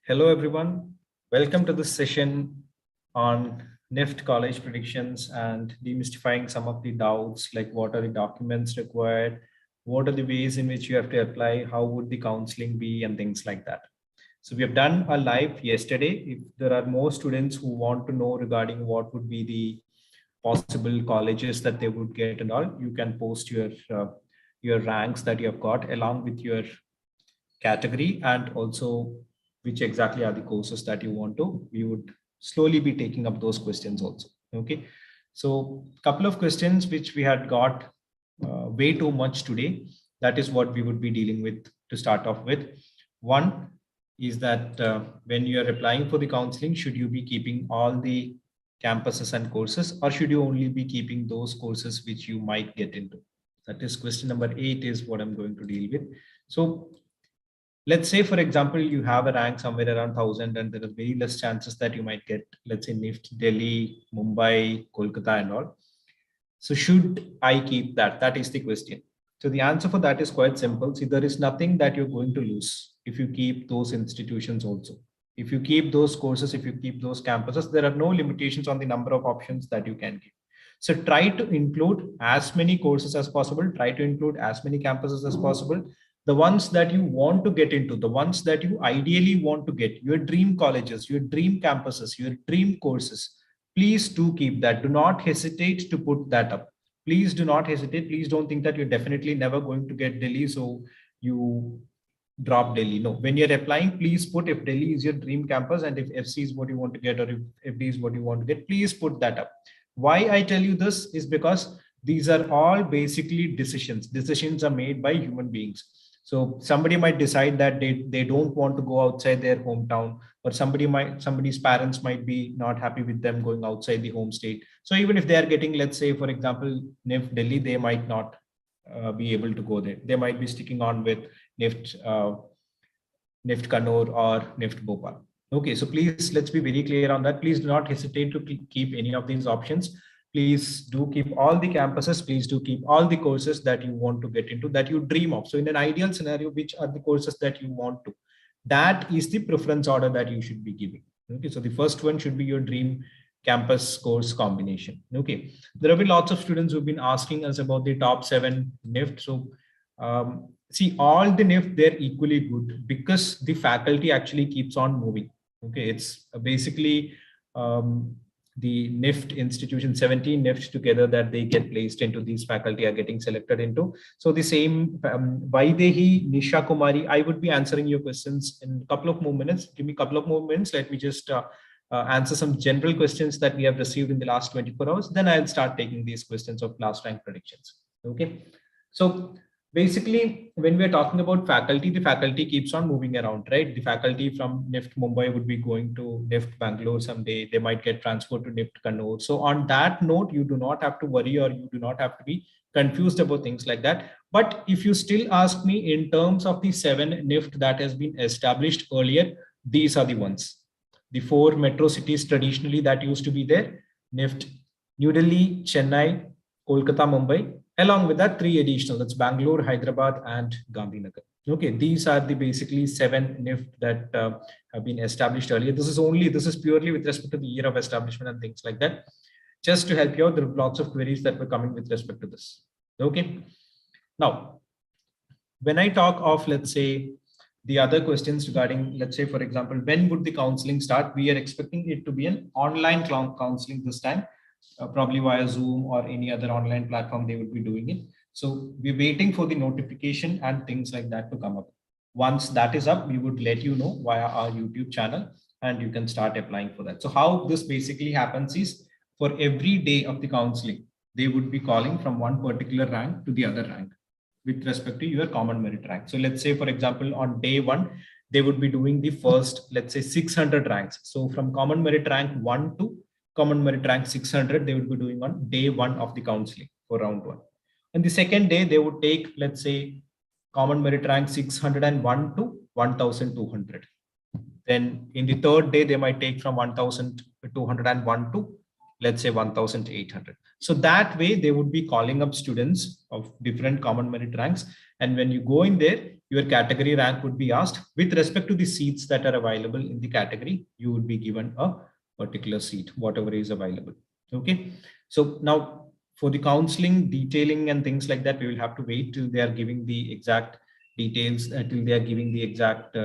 Hello, everyone. Welcome to this session on NIFT college predictions and demystifying some of the doubts, like what are the documents required, what are the ways in which you have to apply, how would the counseling be, and things like that. So we have done a live yesterday. If there are more students who want to know regarding what would be the possible colleges that they would get and all, you can post your ranks that you have got along with your category and also which exactly are the courses that you want to. We would slowly be taking up those questions also. Okay, so couple of questions which we had got way too much today. That is what we would be dealing with to start off with. One is that when you are applying for the counseling, should you be keeping all the campuses and courses, or should you only be keeping those courses which you might get into? That is question number 8 is what I'm going to deal with. So let's say, for example, you have a rank somewhere around 1000 and there are very less chances that you might get, let's say, NIFT, Delhi, Mumbai, Kolkata and all. So should I keep that? That is the question. So the answer for that is quite simple. See, there is nothing that you're going to lose if you keep those institutions also. If you keep those courses, if you keep those campuses, there are no limitations on the number of options that you can give. So try to include as many courses as possible, try to include as many campuses as possible. The ones that you want to get into, the ones that you ideally want to get, your dream colleges, your dream campuses, your dream courses, please do keep that. Do not hesitate to put that up. Please do not hesitate. Please don't think that you're definitely never going to get Delhi, so you drop Delhi. No, when you're applying, please put if Delhi is your dream campus and if FC is what you want to get, or if FD is what you want to get, please put that up. Why I tell you this is because these are all basically decisions. Decisions are made by human beings. So somebody might decide that they don't want to go outside their hometown, or somebody's parents might be not happy with them going outside the home state. So even if they are getting, let's say, for example, NIFT Delhi, they might not be able to go there. They might be sticking on with NIFT Kannur or NIFT Bhopal. Okay, so please, let's be very clear on that. Please do not hesitate to keep any of these options. Please do keep all the campuses. Please do keep all the courses that you want to get into, that you dream of. So in an ideal scenario, which are the courses that you want to? That is the preference order that you should be giving. Okay, so the first one should be your dream campus course combination. Okay, there have been lots of students who've been asking us about the top 7 NIFT. So see, all the NIFT, they're equally good because the faculty actually keeps on moving. Okay, it's basically the NIFT institution, 17 NIFT together that they get placed into, these faculty are getting selected into. So the same Vaidehi, Nisha Kumari, I would be answering your questions in a couple of more minutes. Give me a couple of more minutes. Let me just answer some general questions that we have received in the last 24 hours. Then I'll start taking these questions of last rank predictions. Okay. So basically, when we're talking about faculty, the faculty keeps on moving around, right? The faculty from NIFT Mumbai would be going to NIFT Bangalore someday. They might get transferred to NIFT Kannur. So on that note, you do not have to worry, or you do not have to be confused about things like that. But if you still ask me in terms of the 7 NIFT that has been established earlier, these are the ones. The 4 metro cities traditionally that used to be there: NIFT New Delhi, Chennai, Kolkata, Mumbai. Along with that, 3 additional, that's Bangalore, Hyderabad, and Gandhinagar. Okay, these are the basically 7 NIFT that have been established earlier. This is purely with respect to the year of establishment and things like that. Just to help you out, there are lots of queries that were coming with respect to this. Okay, now, when I talk of, let's say, the other questions regarding, let's say, for example, when would the counseling start? We are expecting it to be an online counseling this time. Probably via Zoom or any other online platform, they would be doing it. So we're waiting for the notification and things like that to come up. Once that is up, we would let you know via our YouTube channel and you can start applying for that. So how this basically happens is, for every day of the counseling, they would be calling from one particular rank to the other rank with respect to your common merit rank. So let's say, for example, on day 1, they would be doing the first, let's say, 600 ranks. So from common merit rank 1 to common merit rank 600, they would be doing on day 1 of the counseling for round 1. And the second day, they would take, let's say, common merit rank 601 to 1200. Then in the third day, they might take from 1201 to, let's say 1,800. So that way they would be calling up students of different common merit ranks. And when you go in there, your category rank would be asked with respect to the seats that are available in the category. You would be given a particular seat, whatever is available. Okay. So now for the counseling, detailing and things like that, we will have to wait till they are giving the exact details, till they are giving the exact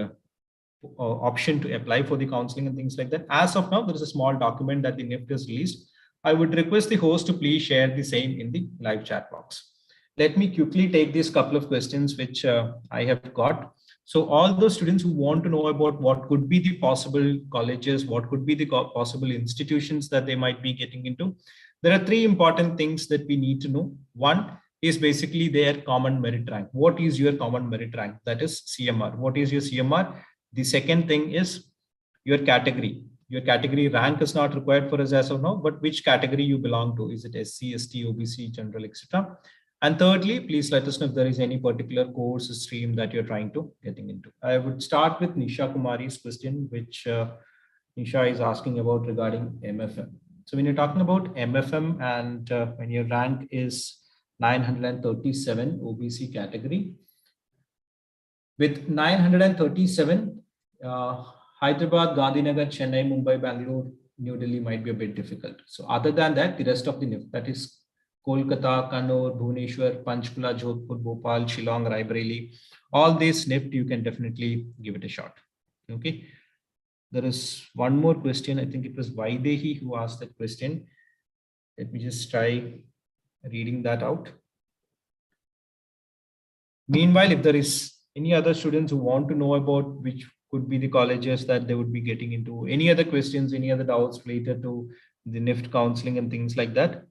option to apply for the counseling and things like that. As of now, there is a small document that the NIFT has released. I would request the host to please share the same in the live chat box. Let me quickly take these couple of questions which I have got. So all those students who want to know about what could be the possible colleges, what could be the possible institutions that they might be getting into, there are three important things that we need to know. One is basically their common merit rank. What is your common merit rank? That is CMR. What is your CMR? The second thing is your category. Your category rank is not required for us as of now, but which category you belong to? Is it SC, ST, OBC, general, etc.? And thirdly, please let us know if there is any particular course stream that you're trying to getting into. I would start with Nisha Kumari's question, which Nisha is asking about regarding MFM. So when you're talking about MFM and when your rank is 937 OBC category, with 937, Hyderabad, Gandhinagar, Chennai, Mumbai, Bangalore, New Delhi might be a bit difficult. So other than that, the rest of the NIFT, that is Kolkata, Kannur, Bhubaneswar, Panchkula, Jodhpur, Bhopal, Shillong, Raebareli, all these NIFT, you can definitely give it a shot. Okay. There is one more question. I think it was Vaidehi who asked that question. Let me just try reading that out. Meanwhile, if there is any other students who want to know about which could be the colleges that they would be getting into, any other questions, any other doubts related to the NIFT counseling and things like that,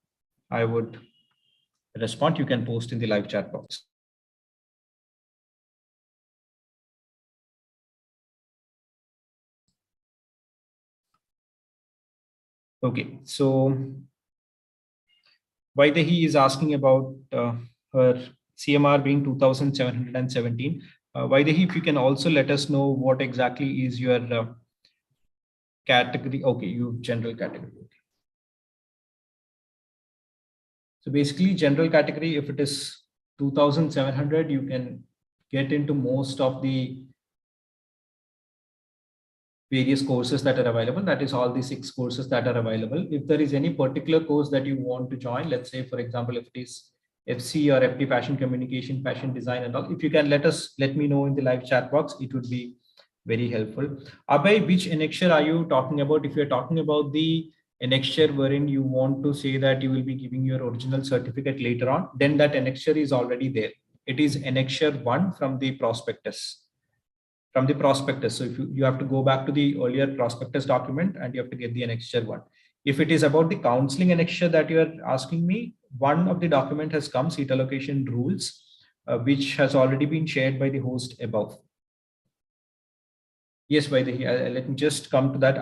I would respond. You can post in the live chat box. Okay, so Vaidehi is asking about her CMR being 2,717. Vaidehi, if you can also let us know what exactly is your category. Okay, you general category. Okay. So basically general category, if it is 2,700, you can get into most of the various courses that are available. That is all the 6 courses that are available. If there is any particular course that you want to join, let's say, for example, if it is FC or FD fashion communication, fashion design and all, if you can let me know in the live chat box, it would be very helpful. Abhay, which annexure are you talking about? If you're talking about the annexure wherein you want to say that you will be giving your original certificate later on, then that annexure is already there. It is annexure 1 from the prospectus. So if you have to go back to the earlier prospectus document and you have to get the annexure 1. If it is about the counseling annexure that you are asking me, one of the document has come, seat allocation rules, which has already been shared by the host above. Yes, Vaidehi, let me just come to that.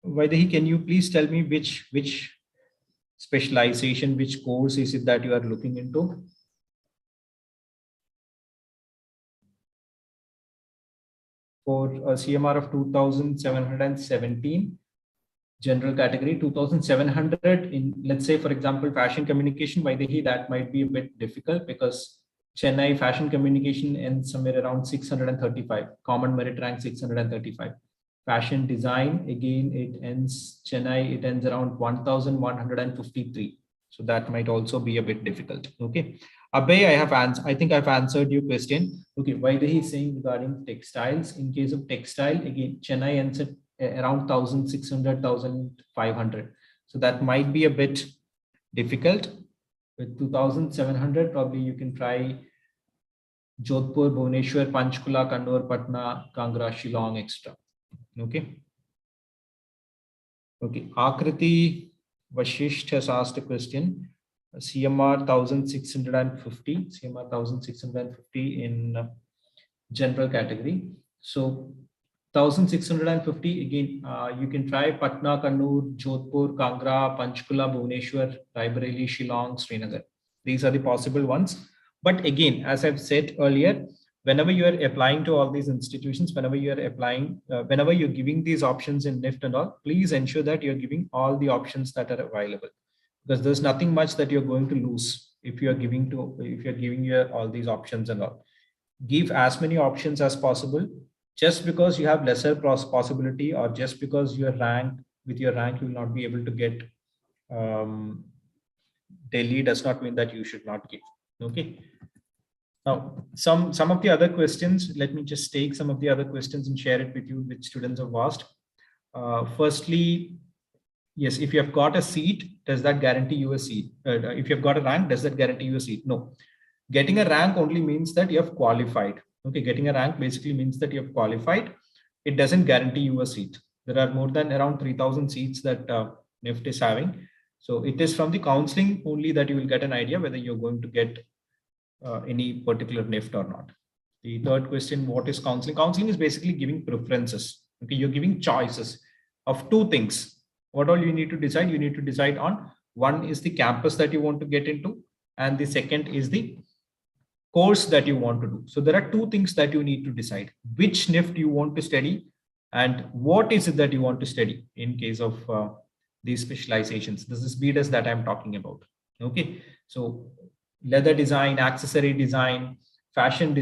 Vaidehi, can you please tell me which specialization, which course is it that you are looking into? For a CMR of 2,717, general category 2,700 in, let's say, for example, fashion communication, Vaidehi, that might be a bit difficult because Chennai fashion communication ends somewhere around 635, common merit rank 635. Fashion design, again, it ends around 1,153. So that might also be a bit difficult. Okay. Abhay, I think I've answered your question. Okay, Vaidehi is saying regarding textiles. In case of textile, again, Chennai ends at around 1,600, 1,500. So that might be a bit difficult. With 2,700, probably you can try Jodhpur, Bhubaneswar, Panchkula, Kannur, Patna, Kangra, Shillong, etc. Okay. Okay. Akriti Vashisht has asked a question. CMR 1,650 in general category. So 1,650 again, you can try Patna, Kannur, Jodhpur, Kangra, Panchkula, Bhubaneswar, Raebareli, Shillong, Srinagar. These are the possible ones. But again, as I've said earlier, whenever you are applying to all these institutions, whenever you are applying, whenever you're giving these options in NIFT and all, please ensure that you're giving all the options that are available, because there's nothing much that you're going to lose if you're giving your all these options and all. Give as many options as possible. Just because you have lesser possibility, or just because you're ranked, with your rank you will not be able to get Delhi, does not mean that you should not give. Okay. Now, some of the other questions, let me just take some of the other questions and share it with you, which students have asked. Firstly, yes, if you have got a seat, does that guarantee you a seat? If you have got a rank, does that guarantee you a seat? No. Getting a rank only means that you have qualified. Okay, getting a rank basically means that you have qualified. It doesn't guarantee you a seat. There are more than around 3,000 seats that NIFT is having. So it is from the counseling only that you will get an idea whether you're going to get any particular NIFT or not. The third question, what is counseling? Counseling is basically giving preferences. Okay, you're giving choices of two things. What all you need to decide? You need to decide on, one is the campus that you want to get into, and the second is the course that you want to do. So there are two things that you need to decide: which NIFT you want to study and what is it that you want to study in case of these specializations. This is BDS that I'm talking about. Okay, so leather design, accessory design, fashion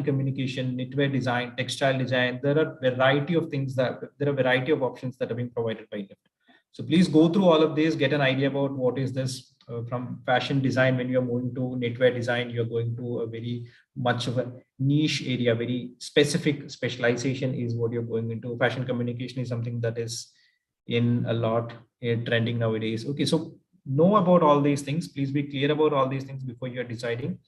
communication, knitwear design, textile design. There are variety of things there are variety of options that are being provided by NIFT. So please go through all of this, get an idea about what is this. From fashion design, when you're moving to knitwear design, you're going to a very much of a niche area, very specific specialization is what you're going into. Fashion communication is something that is in a lot trending nowadays. Okay, so know about all these things. Please be clear about all these things before you're deciding.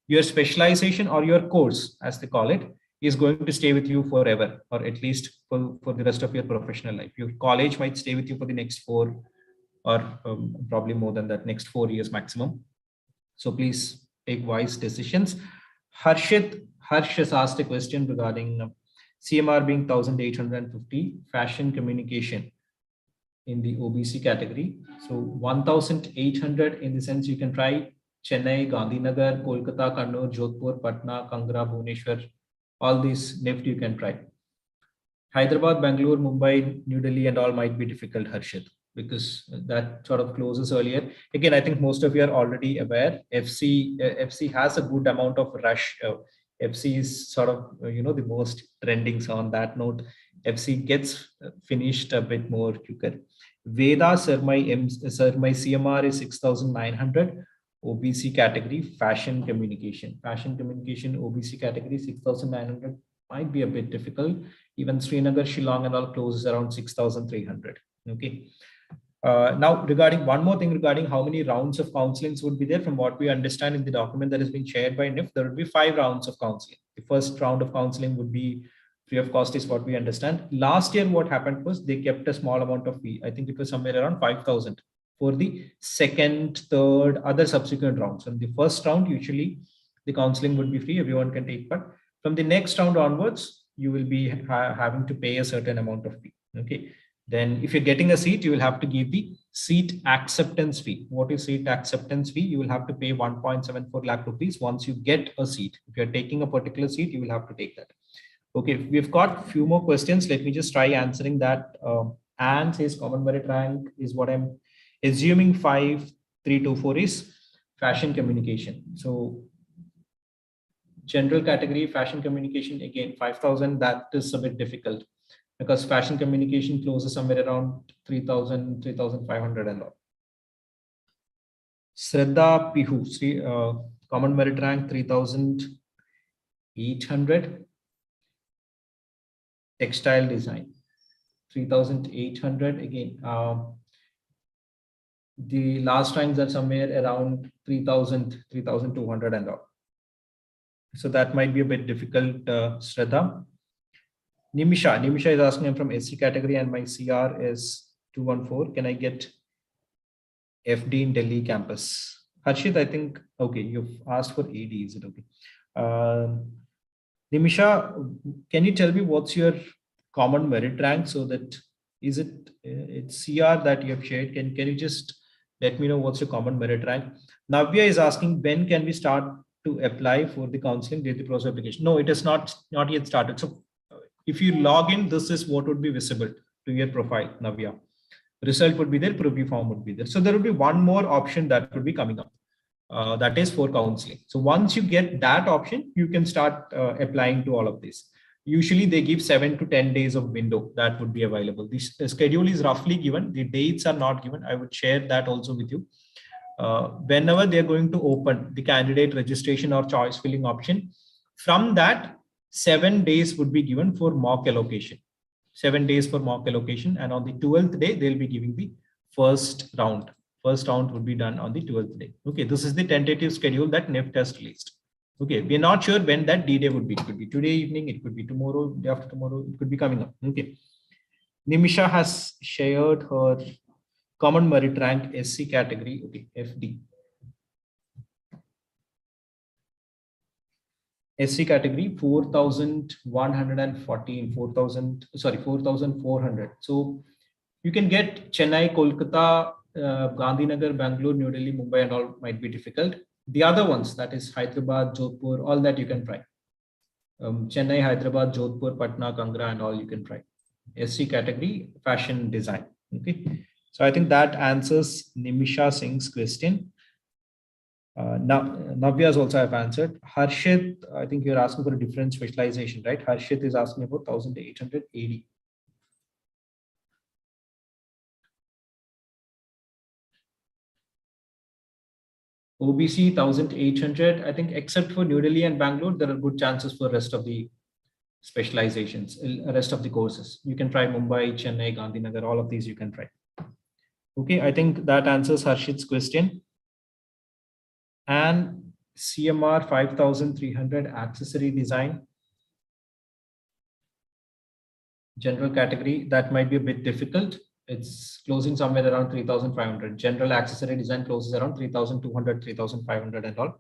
Your specialization or your course, as they call it, is going to stay with you forever, or at least for the rest of your professional life. Your college might stay with you for the next 4 or probably more than that, next 4 years maximum. So please take wise decisions. Harsh has asked a question regarding CMR being 1,850, fashion communication in the OBC category. So 1,800 in the sense you can try Chennai, Gandhinagar, Kolkata, Kannur, Jodhpur, Patna, Kangra, Bhubaneswar, all these NIFT you can try. Hyderabad, Bangalore, Mumbai, New Delhi and all might be difficult, Harshit, because that sort of closes earlier. Again, I think most of you are already aware, FC has a good amount of rush. FC is sort of, the most trending. So on that note, FC gets finished a bit more quicker. Veda, sir, my CMR is 6,900. OBC category, fashion communication, OBC category 6,900 might be a bit difficult. Even Srinagar, Shillong and all closes around 6,300. Okay. Now, regarding one more thing regarding how many rounds of counselings would be there, from what we understand in the document that has been shared by NIFT, there would be 5 rounds of counseling. The first round of counseling would be free of cost, is what we understand. Last year, what happened was they kept a small amount of fee. I think it was somewhere around 5,000 for the second, third, other subsequent rounds. And the first round, usually the counseling would be free. Everyone can take part. From the next round onwards, you will be having to pay a certain amount of fee. Okay. Then if you're getting a seat, you will have to give the seat acceptance fee. What is seat acceptance fee? You will have to pay 1.74 lakh rupees once you get a seat. If you're taking a particular seat, you will have to take that. Okay, we've got a few more questions. Let me just try answering that. Anne says common merit rank is what I'm assuming 5,324 is fashion communication. So general category, fashion communication, again, 5,000, that is a bit difficult because fashion communication closes somewhere around 3,000, 3,500 and all. Shraddha Pihu, common merit rank 3,800. Textile design, 3,800 again. The last ranks are somewhere around 3,000, 3,200 and all. So that might be a bit difficult, Shraddha. Nimisha is asking, I'm from SC category and my CR is 214. Can I get FD in Delhi campus? Harshit, I think, okay, you've asked for AD, is it okay? Nimisha, can you tell me what's your common merit rank, so that is it's CR that you have shared? Can you just let me know what's your common merit rank? Navya is asking, when can we start to apply for the counseling data process application. No, it is not yet started. So if you log in, this is what would be visible to your profile, Navya. Result would be there, preview form would be there. So there will be one more option that would be coming up. That is for counseling. So once you get that option, you can start applying to all of this. Usually they give 7 to 10 days of window that would be available. This schedule is roughly given. The dates are not given. I would share that also with you. Whenever they're going to open the candidate registration or choice filling option, from that 7 days would be given for mock allocation. 7 days for mock allocation, and on the 12th day they'll be giving the first round. First round would be done on the 12th day. Okay, this is the tentative schedule that NIFT has released. Okay, we're not sure when that D-Day would be. It could be today evening, it could be tomorrow, day after tomorrow, it could be coming up. Okay. Nimisha has shared her common merit rank SC category, okay, FD. SC category 4,114, 4,400. So you can get Chennai, Kolkata, Gandhinagar, Bangalore, New Delhi, Mumbai, and all might be difficult. The other ones, that is Hyderabad, Jodhpur, all that you can try. Chennai, Hyderabad, Jodhpur, Patna, Kangra, and all you can try. SC category, fashion design. Okay. So I think that answers Nimisha Singh's question. Navya's also have answered. Harshit, I think you're asking for a different specialization, right? Harshit is asking about 1,880. OBC 1,800. I think except for New Delhi and Bangalore, there are good chances for rest of the specializations, rest of the courses. You can try Mumbai, Chennai, Gandhinagar, all of these you can try. Okay, I think that answers Harshit's question. And CMR 5,300 accessory design. General category, that might be a bit difficult. It's closing somewhere around 3,500. General accessory design closes around 3,200, 3,500 and all.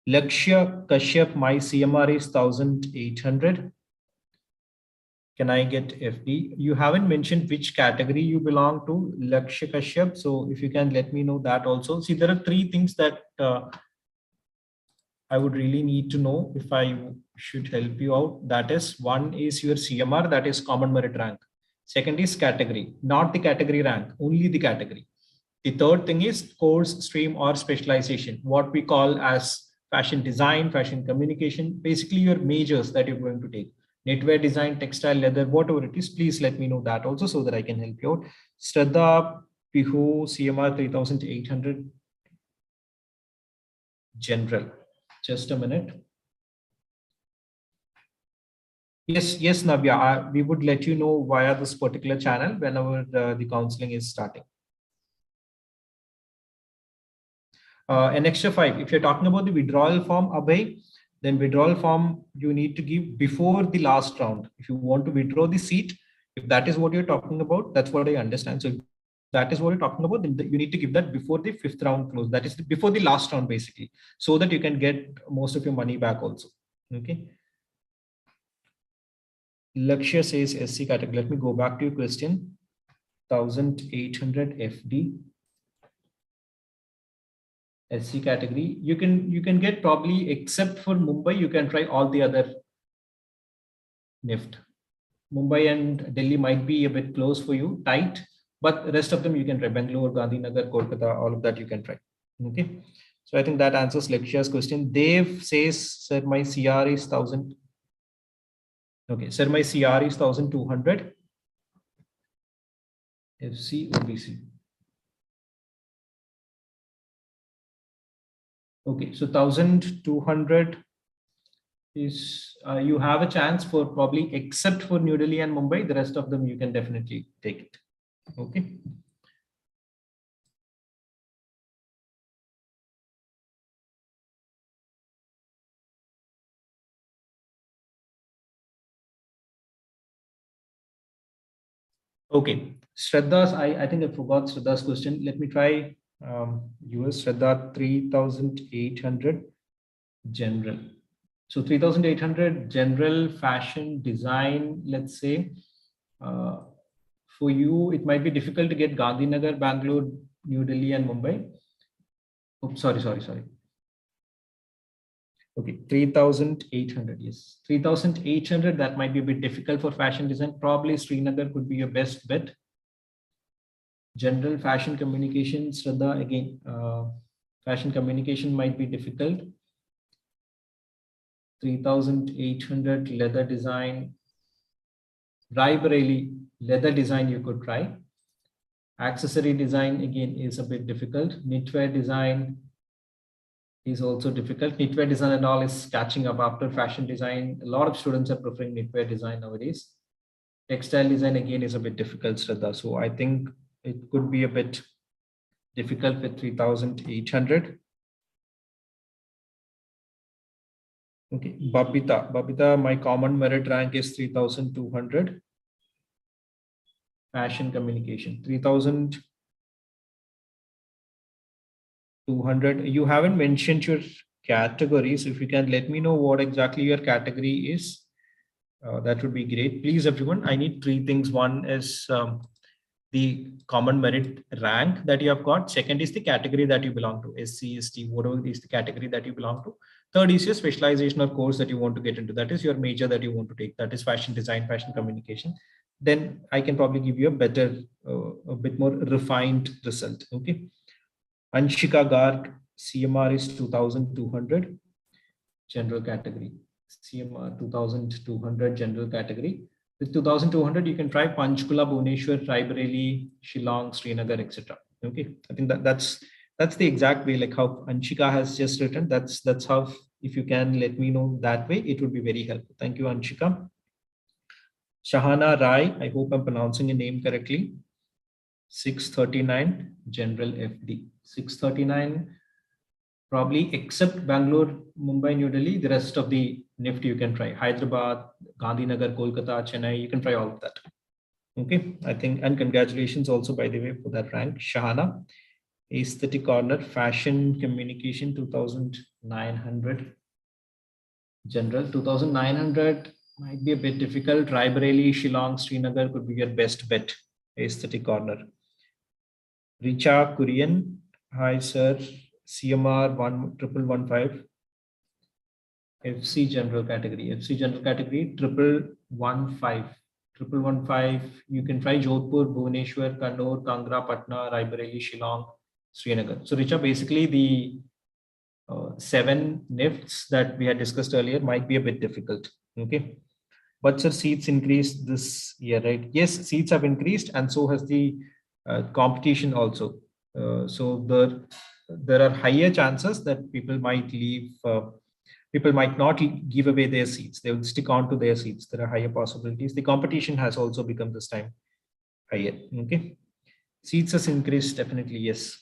Lakshya Kashyap, my CMR is 1,800. Can I get FD? You haven't mentioned which category you belong to, Lakshya Kashyap. So if you can let me know that also. See, there are 3 things that I would really need to know if I should help you out. That is, one is your CMR, that is common merit rank. Second is category, not the category rank, only the category. The third thing is course, stream, or specialization, what we call as fashion design, fashion communication, basically your majors that you're going to take. Knitwear design, textile, leather, whatever it is, please let me know that also so that I can help you out. Shraddha Pihu, CMR 3,800, general. Just a minute. Yes, Navya, we would let you know via this particular channel whenever the counseling is starting. An extra 5, if you're talking about the withdrawal form, Abhay, then withdrawal form you need to give before the last round. If you want to withdraw the seat, if that is what you're talking about, that's what I understand. So if that is what you're talking about, then you need to give that before the 5th round close. That is before the last round, basically, so that you can get most of your money back also. Okay. Lakshya says SC category. Let me go back to your question. 1,800 FD. SC category. You can get probably, except for Mumbai, you can try all the other NIFT. Mumbai and Delhi might be a bit close for you, tight, but the rest of them you can try. Bangalore, Gandhinagar, Kolkata, all of that you can try. Okay. So I think that answers Lakshya's question. Dev says, sir, my CR is 1,000. Okay, sir, my CR is 1,200. FC, OBC. Okay, so 1,200 is, you have a chance for probably, except for New Delhi and Mumbai, the rest of them you can definitely take it. Okay. Okay, Shraddha's, I think I forgot Shraddha's question. Let me try US Shraddha 3,800 general. So 3,800 general fashion design, let's say. For you, it might be difficult to get Gandhinagar, Bangalore, New Delhi, and Mumbai. Oh, sorry. Okay, 3,800. Yes, 3,800. That might be a bit difficult for fashion design. Probably Srinagar could be your best bet. General fashion communication, Shraddha, again, fashion communication might be difficult. 3,800 leather design. Raebareli leather design you could try. Accessory design again is a bit difficult. Knitwear design is also difficult. Knitwear design and all is catching up after fashion design. A lot of students are preferring knitwear design nowadays. Textile design again is a bit difficult, Shraddha. So I think it could be a bit difficult with 3,800. Okay, Babita, my common merit rank is 3,200. Fashion communication, 3,200. You haven't mentioned your categories. If you can let me know what exactly your category is, that would be great. Please, everyone, I need three things. One is the common merit rank that you have got. Second is the category that you belong to, SC, ST, whatever is the category that you belong to. Third is your specialization or course that you want to get into. That is your major that you want to take. That is fashion design, fashion communication. Then I can probably give you a better, a bit more refined result. Okay. Anshika Garg, CMR is 2,200, general category. CMR 2,200, general category. With 2,200, you can try Panchkula, Bhubaneswar, Raebareli, Shillong, Srinagar, etc. Okay, I think that's the exact way, like how Anshika has just written. That's how, if you can let me know that way, it would be very helpful. Thank you, Anshika. Shahana Rai, I hope I'm pronouncing your name correctly. 639, general FD. 639, probably except Bangalore, Mumbai, New Delhi, the rest of the NIFT you can try. Hyderabad, Gandhinagar, Kolkata, Chennai, you can try all of that. Okay, I think, and congratulations also, by the way, for that rank. Shahana, Aesthetic Corner, Fashion Communication, 2,900. General, 2,900 might be a bit difficult. Raebareli, Shillong, Srinagar could be your best bet. Aesthetic Corner. Richa Kurian, hi sir, CMR 11115. FC general category, FC general category 1115. 1115. You can try Jodhpur, Bhubaneswar, Kannur, Kangra, Patna, Raebareli, Shillong, Srinagar. So Richa, basically the 7 NIFTs that we had discussed earlier might be a bit difficult. Okay. But sir, seats increased this year, right? Yes, seats have increased, and so has the competition also. So there are higher chances that people might leave. People might not give away their seats. They will stick on to their seats. There are higher possibilities. The competition has also become this time higher. Okay, seats has increased, definitely, yes.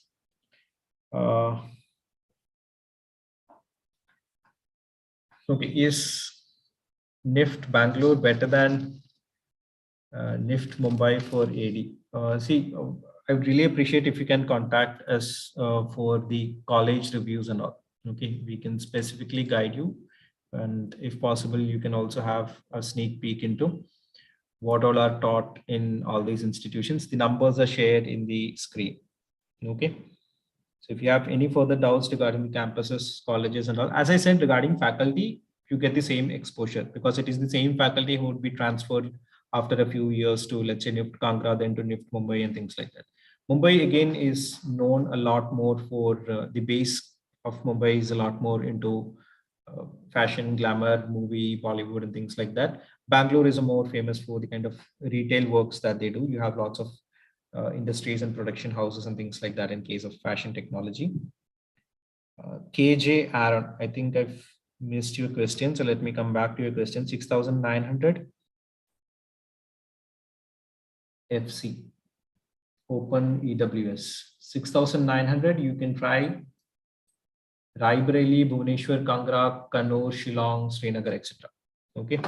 Okay, is NIFT Bangalore better than NIFT Mumbai for AD? See, I would really appreciate if you can contact us for the college reviews and all. Okay, we can specifically guide you, and if possible, you can also have a sneak peek into what all are taught in all these institutions. The numbers are shared in the screen. Okay. So if you have any further doubts regarding the campuses, colleges and all, as I said, regarding faculty, you get the same exposure because it is the same faculty who would be transferred after a few years to, let's say, NIFT Kangra, then to NIFT Mumbai and things like that. Mumbai again is known a lot more for the base of Mumbai is a lot more into fashion, glamour, movie, Bollywood and things like that. Bangalore is a more famous for the kind of retail works that they do. You have lots of industries and production houses and things like that in case of fashion technology. KJ Aaron, I think I've missed your question. So let me come back to your question. 6,900 FC Open EWS. 6,900. You can try Raebareli, Bhubaneswar, Kangra, Kannur, Shillong, Srinagar, etc. Okay.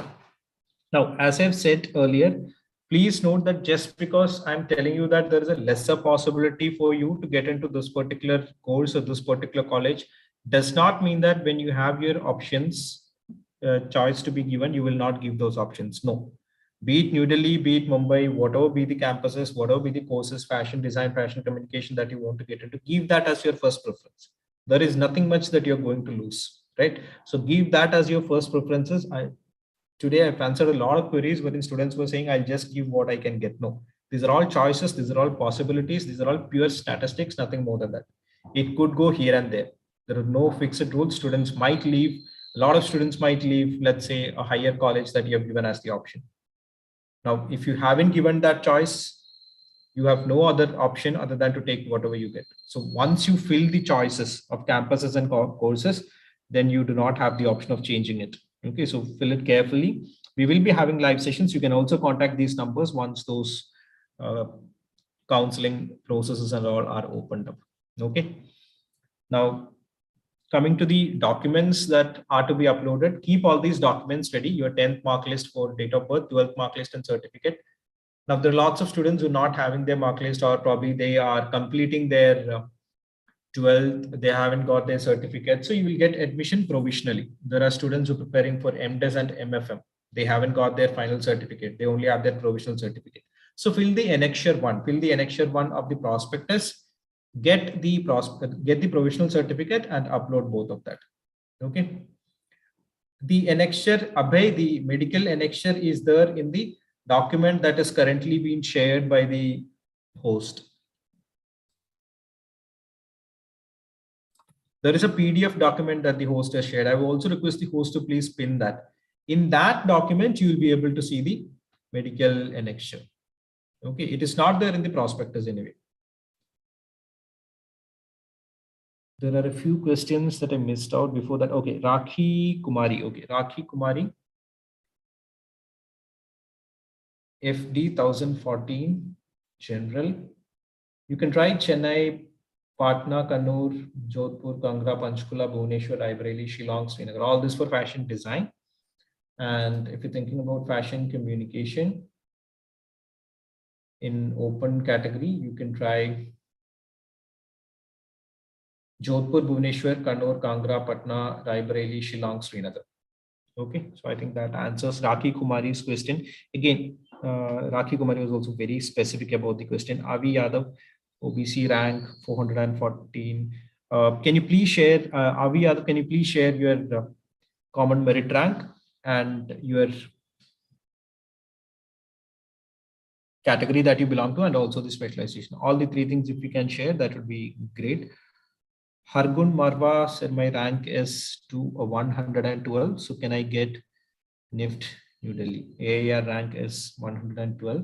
Now, as I've said earlier, please note that just because I'm telling you that there is a lesser possibility for you to get into this particular course or this particular college does not mean that when you have your options choice to be given, you will not give those options. No. Be it New Delhi, be it Mumbai, whatever be the campuses, whatever be the courses, fashion design, fashion communication that you want to get into, give that as your first preference. There is nothing much that you're going to lose. right? So give that as your first preferences. Today I've answered a lot of queries wherein students were saying, I'll just give what I can get. No, these are all choices. These are all possibilities. These are all pure statistics, nothing more than that. It could go here and there. There are no fixed rules. Students might leave. A lot of students might leave, let's say, a higher college that you have given as the option. Now, if you haven't given that choice, you have no other option other than to take whatever you get. So once you fill the choices of campuses and courses, then you do not have the option of changing it. Okay, so fill it carefully. We will be having live sessions. You can also contact these numbers once those uh, counseling processes and all are opened up. Okay. Now, coming to the documents that are to be uploaded, keep all these documents ready. Your 10th mark list for date of birth, 12th mark list and certificate. Now, there are lots of students who are not having their mark list, or probably they are completing their 12th, they haven't got their certificate. So you will get admission provisionally. There are students who are preparing for MDes and MFM. They haven't got their final certificate. They only have their provisional certificate. So fill the annexure one of the prospectus, get the provisional certificate and upload both of that. Okay. The annexure, Abhay, the medical annexure is there in the document that is currently being shared by the host. There is a PDF document that the host has shared. I will also request the host to please pin that. In that document, you will be able to see the medical annexure. Okay, it is not there in the prospectus anyway. There are a few questions that I missed out before that. Okay, Rakhi Kumari. Okay, Rakhi Kumari. FD 1014 general. You can try Chennai, Patna, Kannur, Jodhpur, Kangra, Panchkula, Bhubaneswar, Raebareli, Shillong, Srinagar. All this for fashion design. And if you're thinking about fashion communication in open category, you can try Jodhpur, Bhubaneswar, Kannur, Kangra, Patna, Raebareli, Shillong, Srinagar. Okay, so I think that answers Rakhi Kumari's question. Again, Rakhi Kumari was also very specific about the question. Avi Yadav, OBC rank 414. Can you please share, Avi Yadav, can you please share your common merit rank and your category that you belong to, and also the specialization? All the three things, if you can share, that would be great. Hargun Marwa said my rank is to 112. So can I get NIFT New Delhi? AAR rank is 112.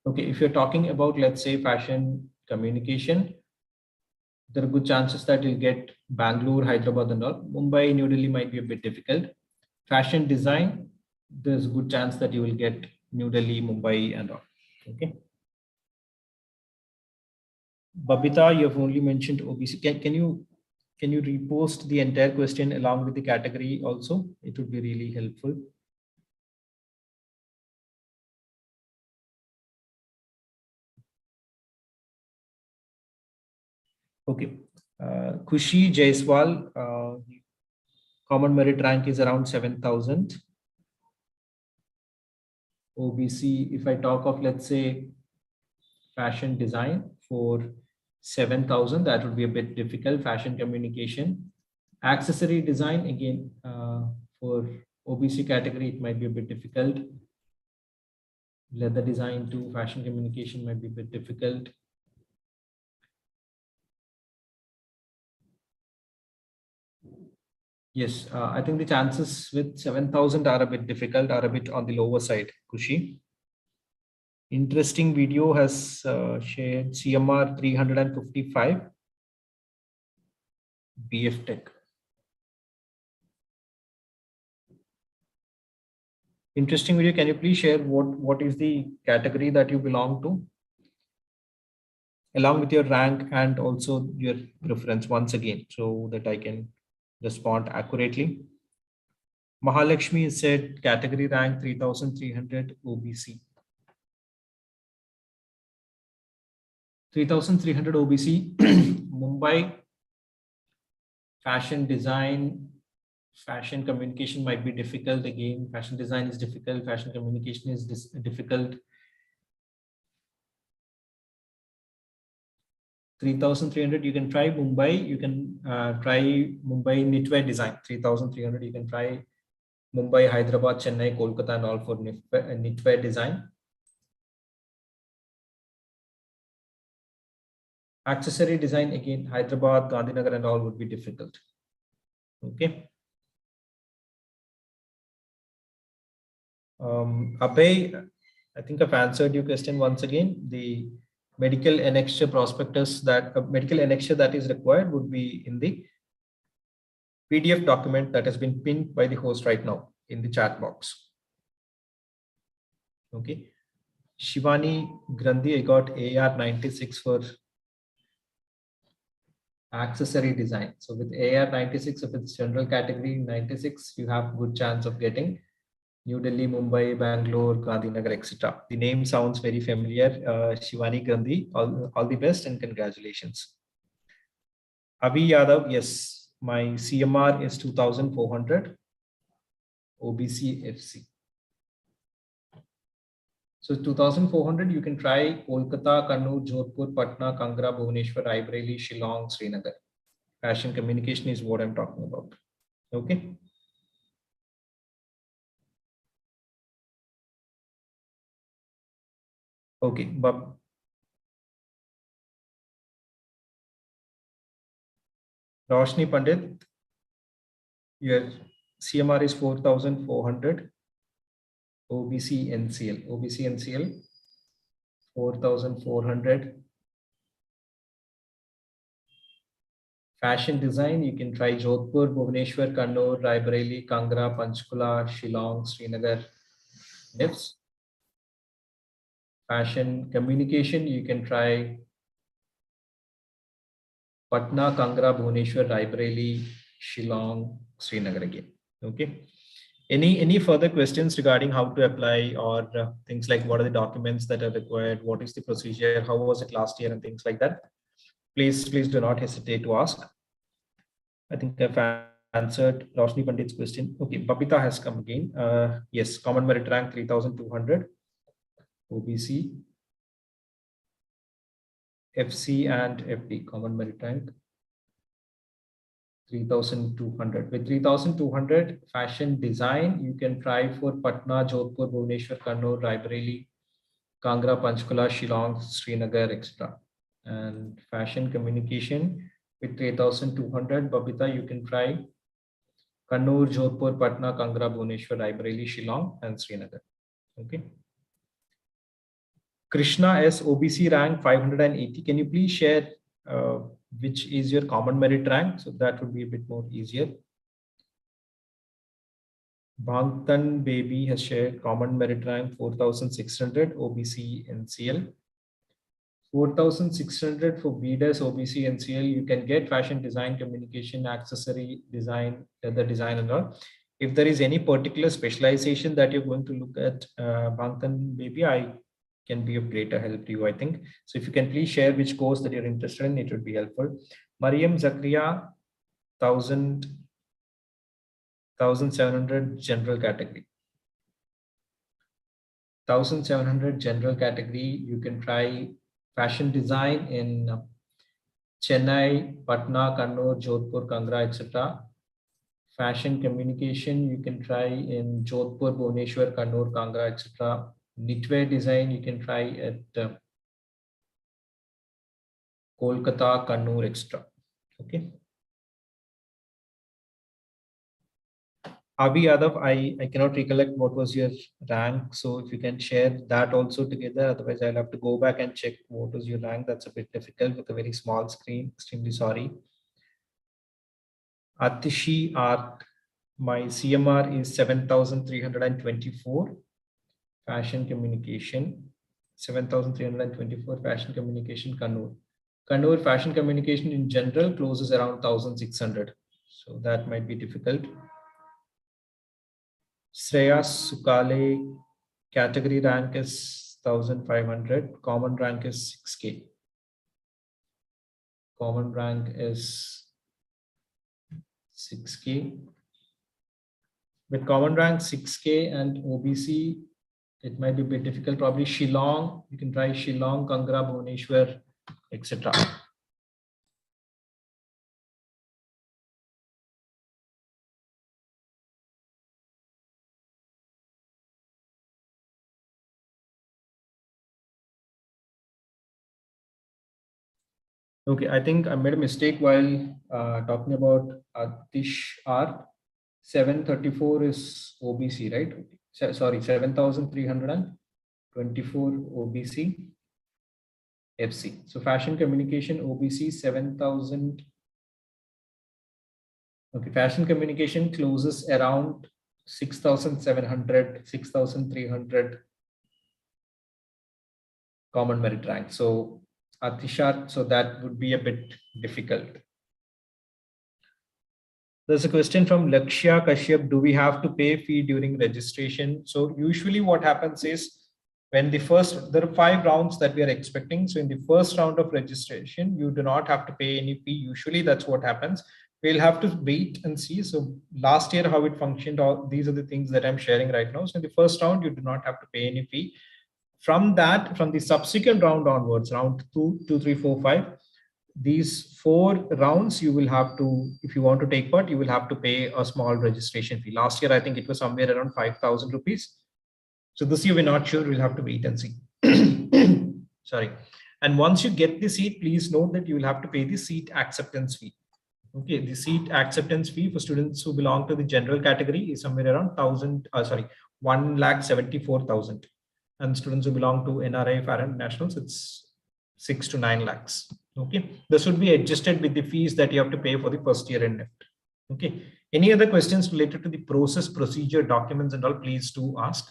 Okay, if you're talking about, let's say, fashion communication, there are good chances that you'll get Bangalore, Hyderabad and all. Mumbai, New Delhi might be a bit difficult. Fashion design, there's a good chance that you will get New Delhi, Mumbai and all. Okay. Babita, you have only mentioned OBC. Can you repost the entire question along with the category also? It would be really helpful. Okay. Kushi Jaiswal, common merit rank is around 7,000. OBC, if I talk of, let's say, fashion design for 7,000, that would be a bit difficult. Fashion communication, accessory design, again, for OBC category, it might be a bit difficult. Leather design to fashion communication might be a bit difficult. Yes, I think the chances with 7,000 are a bit difficult, are a bit on the lower side, Kushi. Interesting video has shared CMR 355, BF Tech. Interesting video. Can you please share what is the category that you belong to, along with your rank and also your preference once again, so that I can respond accurately. Mahalakshmi said category rank 3,300 OBC. 3,300 OBC, Mumbai, fashion design, fashion communication might be difficult. Again, fashion design is difficult, fashion communication is difficult. 3,300, you can try Mumbai. You can try Mumbai knitwear design. 3,300, you can try Mumbai, Hyderabad, Chennai, Kolkata, and all for knitwear design. Accessory design, again, Hyderabad, Gandhinagar, and all would be difficult. Okay. Abhay, I think I've answered your question once again. The medical annexure prospectus that medical annexure that is required would be in the PDF document that has been pinned by the host right now in the chat box. Okay. Shivani Grandi, I got AR 96 for accessory design. So with AR 96, if it's general category 96, you have good chance of getting New Delhi, Mumbai, Bangalore, Gandhinagar, etc. The name sounds very familiar. Shivani Gandhi, all the best and congratulations. Avi Yadav, yes, my CMR is 2,400, OBC FC. So 2,400, you can try Kolkata, Kannur, Jodhpur, Patna, Kangra, Bhubaneswar, Raebareli, Shillong, Srinagar. Fashion communication is what I'm talking about. Okay. Okay, but Roshni Pandit, your CMR is 4,400. OBC NCL 4,400. Fashion design, you can try Jodhpur, Bhubaneswar, Kannur, Raebareli, Kangra, Panchkula, Shillong, Srinagar, NIFT. Fashion communication, you can try Patna, Kangra, Bhubaneswar, Raebareli, Shillong, Srinagar again. Okay. Any further questions regarding how to apply or things like what are the documents that are required? What is the procedure? How was it last year and things like that? Please do not hesitate to ask. I think I've answered Roshni Pandit's question. Okay, Babita has come again. Yes, common merit rank 3,200, OBC, FC and FD, common merit rank 3,200. With 3,200 fashion design, you can try for Patna, Jodhpur, Bhubaneswar, Kannur, Raebareli, Kangra, Panchkula, Shillong, Srinagar, etc. And fashion communication with 3,200, Babita, you can try Kannur, Jodhpur, Patna, Kangra, Bhubaneswar, Raebareli, Shillong, and Srinagar. Okay. Krishna S, OBC rank 580. Can you please share which is your common merit rank? So that would be a bit more easier. Bhangtan Baby has shared common merit rank 4,600, OBC NCL. 4,600 for BDES, OBC NCL. You can get fashion design, communication, accessory design, leather design and all. If there is any particular specialization that you're going to look at, Bhangtan Baby, I can be of greater help to you, I think. So if you can please share which course that you're interested in, it would be helpful. Mariam Zakria, 1,700 general category. 1,700 general category, you can try fashion design in Chennai, Patna, Kannur, Jodhpur, Kangra, etc. Fashion communication, you can try in Jodhpur, Bhubaneswar, Kannur, Kangra, etc. Knitwear design, you can try at Kolkata, Kannur, etc. Okay. Abhi Yadav, I cannot recollect what was your rank. So if you can share that also together, otherwise I'll have to go back and check what was your rank. That's a bit difficult with a very small screen. Extremely sorry. Atishi Art, my CMR is 7,324. Fashion communication, 7,324. Fashion communication, Kannur. Kannur fashion communication in general closes around 1,600. So that might be difficult. Shreya Sukale, category rank is 1,500. Common rank is 6K. Common rank is 6K. With common rank 6K and OBC, it might be a bit difficult. Probably Shillong, you can try Shillong, Kangra, Bhubaneswar, etc. Okay, I think I made a mistake while talking about Atish R. 734 is OBC, right? Sorry, 7,324 OBC FC. So fashion communication OBC 7,000. Okay, fashion communication closes around 6,700, 6,300 common merit rank. So Atishar, so that would be a bit difficult. There's a question from Lakshya Kashyap. Do we have to pay fee during registration? So usually what happens is when there are 5 rounds that we are expecting. So in the first round of registration, you do not have to pay any fee. Usually that's what happens. We'll have to wait and see. So last year, how it functioned, these are the things that I'm sharing right now. So in the first round, you do not have to pay any fee. From the subsequent round onwards, round 2, 2, 3, 4, 5, these 4 rounds, you will have to, if you want to take part, you will have to pay a small registration fee. Last year, I think it was somewhere around 5,000 rupees. So this year, we're not sure. We'll have to wait and see. Sorry. And once you get the seat, please note that you will have to pay the seat acceptance fee. Okay, the seat acceptance fee for students who belong to the general category is somewhere around 1,74,000. And students who belong to NRI foreign nationals, it's 6 to 9 lakhs. Okay, this would be adjusted with the fees that you have to pay for the first year in NIFT. Okay, any other questions related to the process, procedure, documents and all, please do ask.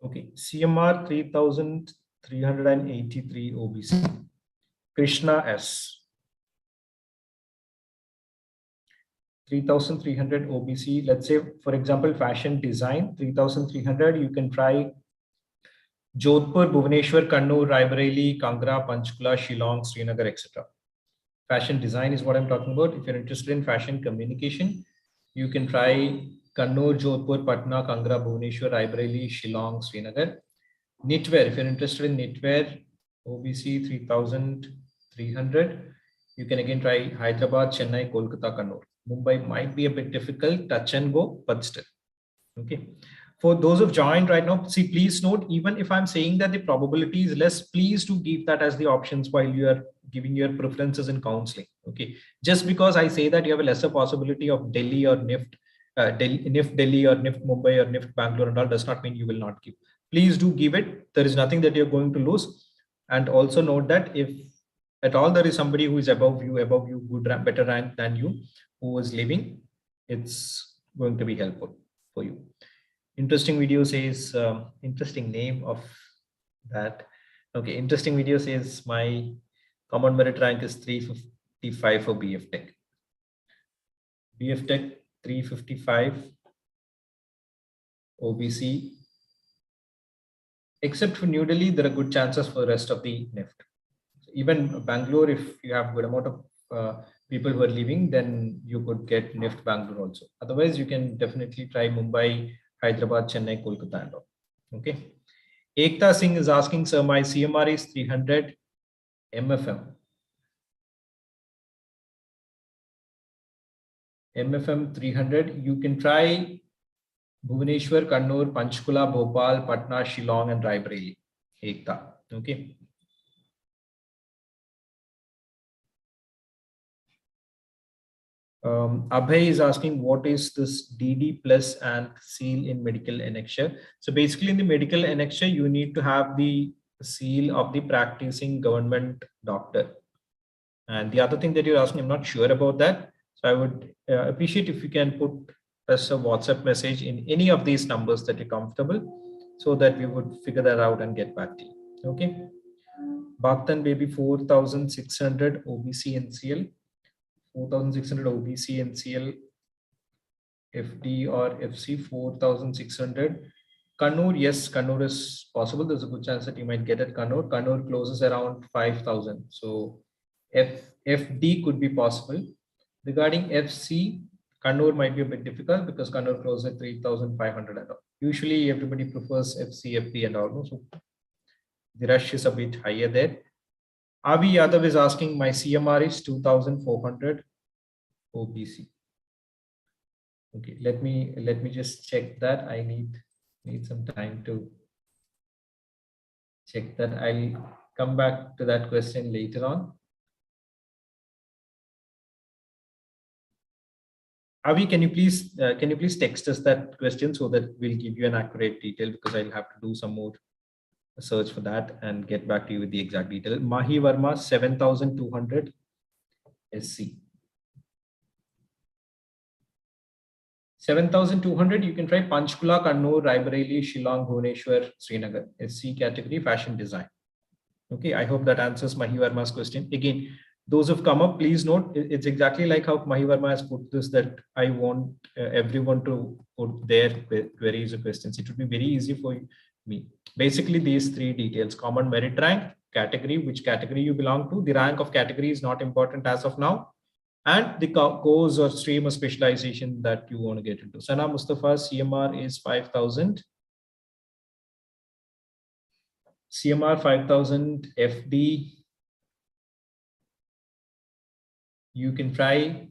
Okay, CMR 3,383 OBC. Krishna S. 3,300 OBC. Let's say, for example, fashion design 3,300. You can try Jodhpur, Bhubaneswar, Kannur, Raebareli, Kangra, Panchkula, Shillong, Srinagar, etc. Fashion design is what I'm talking about. If you're interested in fashion communication, you can try Kannur, Jodhpur, Patna, Kangra, Bhubaneswar, Raebareli, Shillong, Srinagar. Knitwear, if you're interested in knitwear, OBC 3,300. You can again try Hyderabad, Chennai, Kolkata, Kannur. Mumbai might be a bit difficult, touch and go, but still. Okay. For those who've joined right now, see, please note, even if I'm saying that the probability is less, please do give that as the options while you are giving your preferences in counseling. Okay. Just because I say that you have a lesser possibility of Delhi or NIFT, NIFT Delhi or NIFT Mumbai or NIFT Bangalore and all does not mean you will not give. Please do give it. There is nothing that you're going to lose. And also note that if at all there is somebody who is above you, good, better rank than you, who is leaving, it's going to be helpful for you. Interesting video says, interesting name of that. Okay, interesting video says my common merit rank is 355 for BF Tech. BF Tech 355 OBC. Except for New Delhi, there are good chances for the rest of the NIFT. Even Bangalore, if you have good amount of people who are leaving, then you could get NIFT Bangalore also. Otherwise, you can definitely try Mumbai, Hyderabad, Chennai, Kolkata and all. Okay. Ekta Singh is asking, sir, my CMR is 300 MFM. MFM 300. You can try Bhubaneswar, Kannur, Panchkula, Bhopal, Patna, Shillong and Raebareli. Ekta. Okay. Abhay is asking, what is this DD plus and seal in medical annexure? So basically in the medical annexure, you need to have the seal of the practicing government doctor. And the other thing that you're asking, I'm not sure about that. So I would appreciate if you can put us a WhatsApp message in any of these numbers that you're comfortable so that we would figure that out and get back to you. Okay. Bhaktan baby 4,600 OBC NCL. 4,600 OBC NCL FD or FC 4,600. Kannur, yes, Kannur is possible. There's a good chance that you might get at Kannur. Kannur closes around 5,000. So FD could be possible. Regarding FC, Kannur might be a bit difficult because Kannur closes at 3,500 and all. Usually everybody prefers FC, FD and all. So the rush is a bit higher there. Avi Yadav is asking, my CMR is 2400 OBC. Okay, let me just check that. I need some time to check that. I'll come back to that question later on. Avi, can you please text us that question so that we'll give you an accurate detail, because I'll have to do some more search for that and get back to you with the exact detail. Mahi Verma 7200 SC. 7200, you can try Panchkula, Kannur, Raebareli, Shillong, Bhubaneswar, Srinagar. SC category, fashion design. Okay, I hope that answers Mahi Verma's question. Again, those who've come up, please note, it's exactly like how Mahi Verma has put this, that I want everyone to put their queries or questions. It would be very easy for me. Basically, these three details: common merit rank, category, which category you belong to. The rank of category is not important as of now. And the course or stream or specialization that you want to get into. Sana Mustafa, CMR is 5,000. CMR 5,000 FD. You can try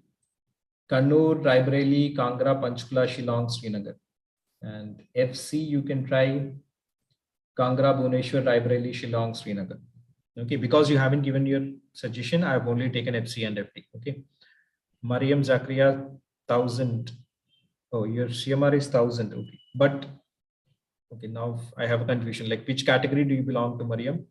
Kannur, Raebareli, Kangra, Panchkula, Shillong, Srinagar. And FC, you can try Kangra, Bhubaneswar, Raebareli, Shillong, Srinagar. Okay, because you haven't given your suggestion, I've only taken FC and FD. Okay. Mariam Zakaria, 1,000. Oh, your CMR is 1,000. Okay. But, okay, now I have a confusion. Like, which category do you belong to, Mariam?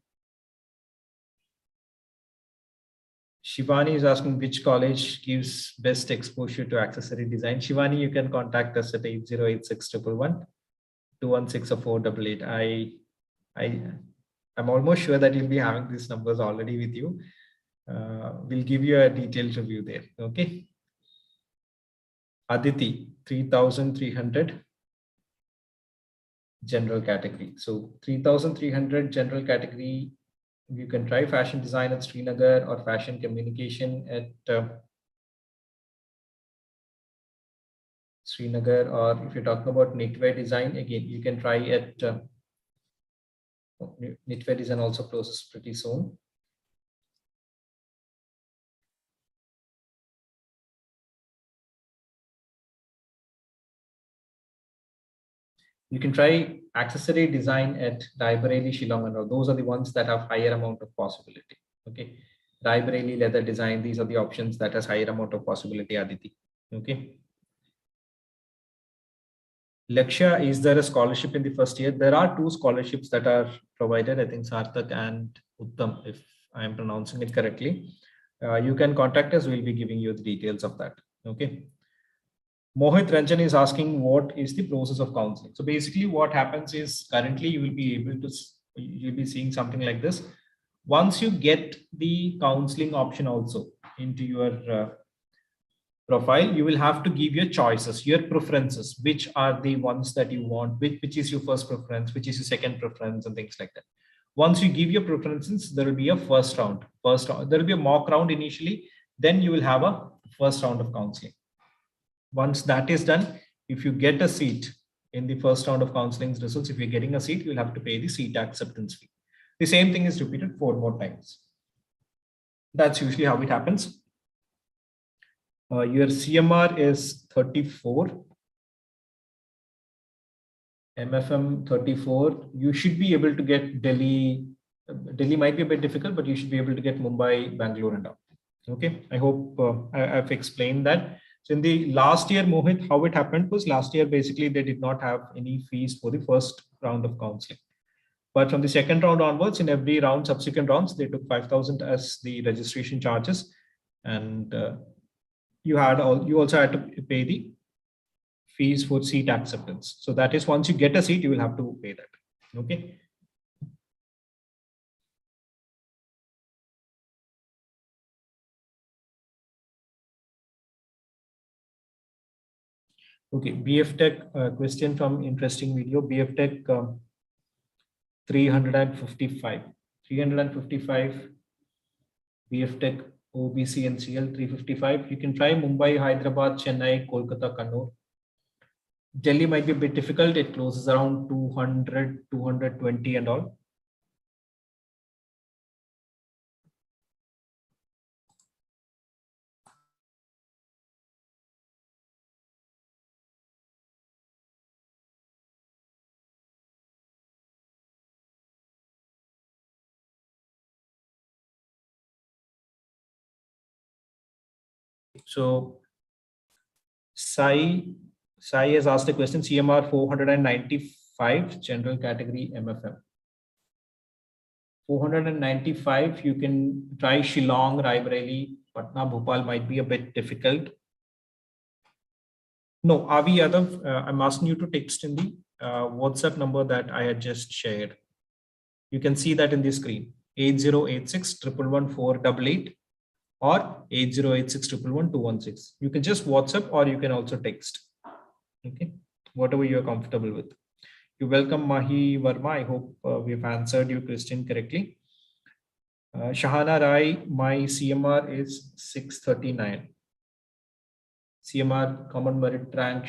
Shivani is asking which college gives best exposure to accessory design. Shivani, you can contact us at 8086 111 216 488. I'm almost sure that you'll be having these numbers already with you. We'll give you a detailed review there. Okay. Aditi, 3,300 general category. So 3,300 general category. You can try fashion design at Srinagar or fashion communication at Srinagar, or if you're talking about knitwear design, again, you can try at knitwear design also closes pretty soon. You can try accessory design at Raebareli, Shillong, and those are the ones that have higher amount of possibility. Okay, Raebareli leather design, these are the options that has higher amount of possibility, Aditi. Okay. Lakshya, is there a scholarship in the first year? There are two scholarships that are provided, I think Sarthak and Uttam, if I am pronouncing it correctly. You can contact us, we'll be giving you the details of that. Okay. Mohit Ranjan is asking, what is the process of counseling? So basically what happens is, currently you will be able to, you'll be seeing something like this. Once you get the counseling option also into your profile, you will have to give your choices, your preferences, which are the ones that you want, which is your first preference, which is your second preference, and things like that. Once you give your preferences, there will be a first round. There will be a mock round initially, then you will have a first round of counseling. Once that is done, if you get a seat in the first round of counseling results, if you're getting a seat, you'll have to pay the seat acceptance fee. The same thing is repeated 4 more times. That's usually how it happens. Your CMR is 34. MFM 34. You should be able to get Delhi. Delhi might be a bit difficult, but you should be able to get Mumbai, Bangalore, and all. Okay. I hope I've explained that. So in the last year, Mohit, how it happened was, last year, basically, they did not have any fees for the first round of counseling. But from the second round onwards, in every round, subsequent rounds, they took 5,000 as the registration charges. And you also had to pay the fees for seat acceptance. So that is, once you get a seat, you will have to pay that. Okay. Okay, BF Tech question from interesting video. BF Tech 355. 355 BF Tech OBC NCL 355. You can try Mumbai, Hyderabad, Chennai, Kolkata, Kannur. Delhi might be a bit difficult. It closes around 200, 220 and all. So Sai has asked a question. CMR 495, general category MFM. 495, you can try Shillong, Raebareli, Patna, Bhopal might be a bit difficult. No, Avi Yadav, I'm asking you to text in the WhatsApp number that I had just shared. You can see that in the screen, 8086 111 or 8086 216. You can just WhatsApp or you can also text. Okay, whatever you're comfortable with. You're welcome, Mahi Verma. I hope we've answered your question correctly. Shahana Rai, my CMR is 639. CMR common merit rank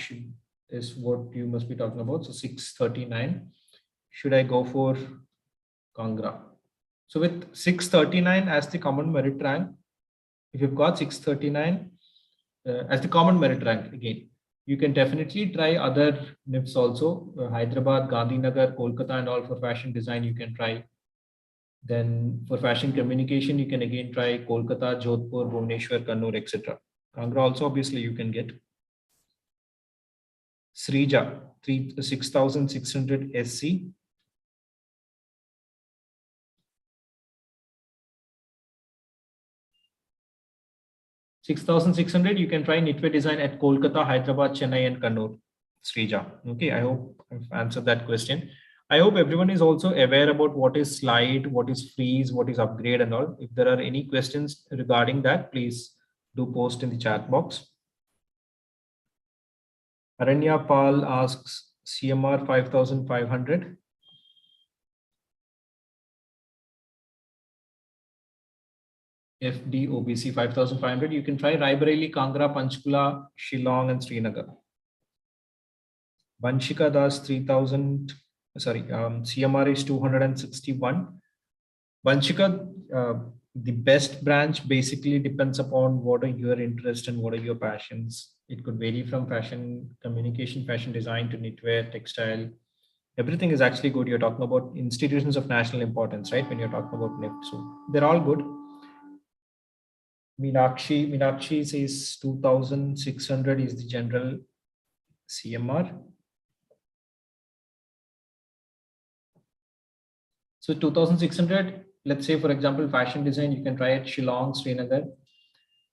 is what you must be talking about. So 639. Should I go for Kangra? So with 639 as the common merit rank, if you've got 639 as the common merit rank, again, you can definitely try other NIFTs also. Hyderabad, Gandhinagar, Kolkata, and all for fashion design, you can try. Then for fashion communication, you can again try Kolkata, Jodhpur, Bhubaneswar, Kannur, etc. Kangra also obviously you can get. Srija, 6,600 SC. $6,600, you can try knitwear design at Kolkata, Hyderabad, Chennai, and Kannur. Srija. Okay, I hope I've answered that question. I hope everyone is also aware about what is slide, what is freeze, what is upgrade and all. If there are any questions regarding that, please do post in the chat box. Aranya Pal asks CMR 5,500. FD OBC 5,500. You can try Raebareli, Kangra, Panchkula, Shillong, and Srinagar. Vanshika Das 3,000. Sorry, CMR is 261. Vanshika, the best branch basically depends upon what are your interests and what are your passions. It could vary from fashion communication, fashion design to knitwear, textile. Everything is actually good. You're talking about institutions of national importance, right? When you're talking about NIFT. So they're all good. Meenakshi says 2,600 is the general CMR. So 2,600, let's say, for example, fashion design, you can try at Shillong, Srinagar.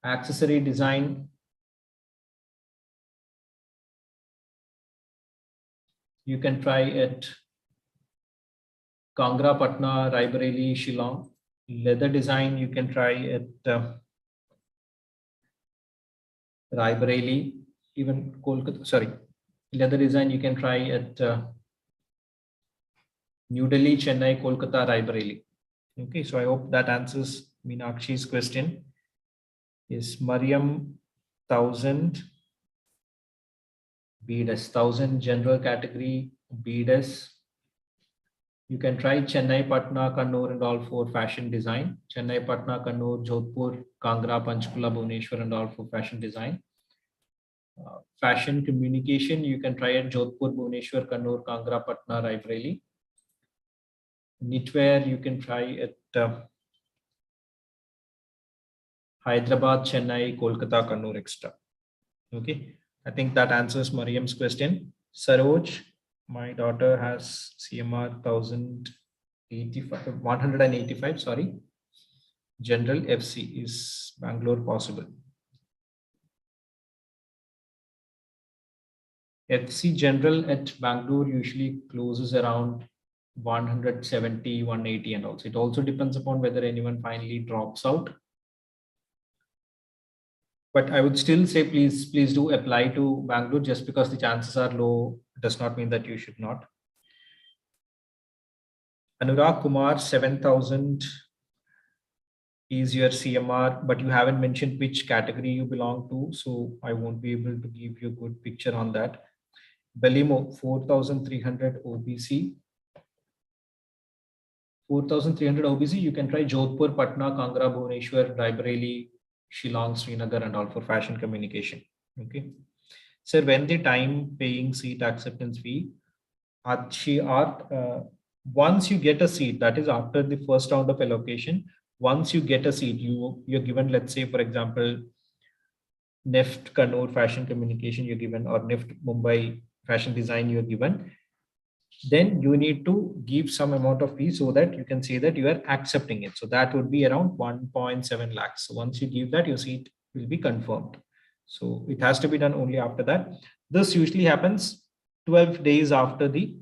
Accessory design, you can try at Kangra, Patna, Raebareli, Shillong. Leather design, you can try at Raebareli, even Kolkata. Sorry, leather design, you can try at New Delhi, Chennai, Kolkata, Raebareli. Okay, so I hope that answers Meenakshi's question. Is Mariam 1,000 BDS, 1,000 general category BDS. You can try Chennai, Patna, Kannur, and all for fashion design. Chennai, Patna, Kannur, Jodhpur, Kangra, Panchkula, Bhubaneswar, and all for fashion design. Fashion communication, you can try at Jodhpur, Bhubaneswar, Kannur, Kangra, Patna, Raebareli. Knitwear, you can try at Hyderabad, Chennai, Kolkata, Kannur, etc. Okay, I think that answers Mariam's question. Saroj, my daughter has CMR 185, sorry. General FC, is Bangalore possible? FC General at Bangalore usually closes around 170, 180, and also it also depends upon whether anyone finally drops out. But I would still say please do apply to Bangalore. Just because the chances are low does not mean that you should not. Anurag Kumar, 7,000 is your CMR, but you haven't mentioned which category you belong to, so I won't be able to give you a good picture on that. Belimo, 4,300 OBC. 4,300 OBC, you can try Jodhpur, Patna, Kangra, Bhubaneswar, Raebareli, Shillong, Srinagar, and all for fashion communication. Okay. Sir, when the time paying seat acceptance fee, once you get a seat, that is after the first round of allocation, once you get a seat, you're given, let's say, for example, NIFT Kannur fashion communication you're given, or NIFT Mumbai fashion design you're given, then you need to give some amount of fee so that you can say that you are accepting it. So that would be around 1.7 lakhs. So once you give that, your seat will be confirmed. So it has to be done only after that. This usually happens 12 days after the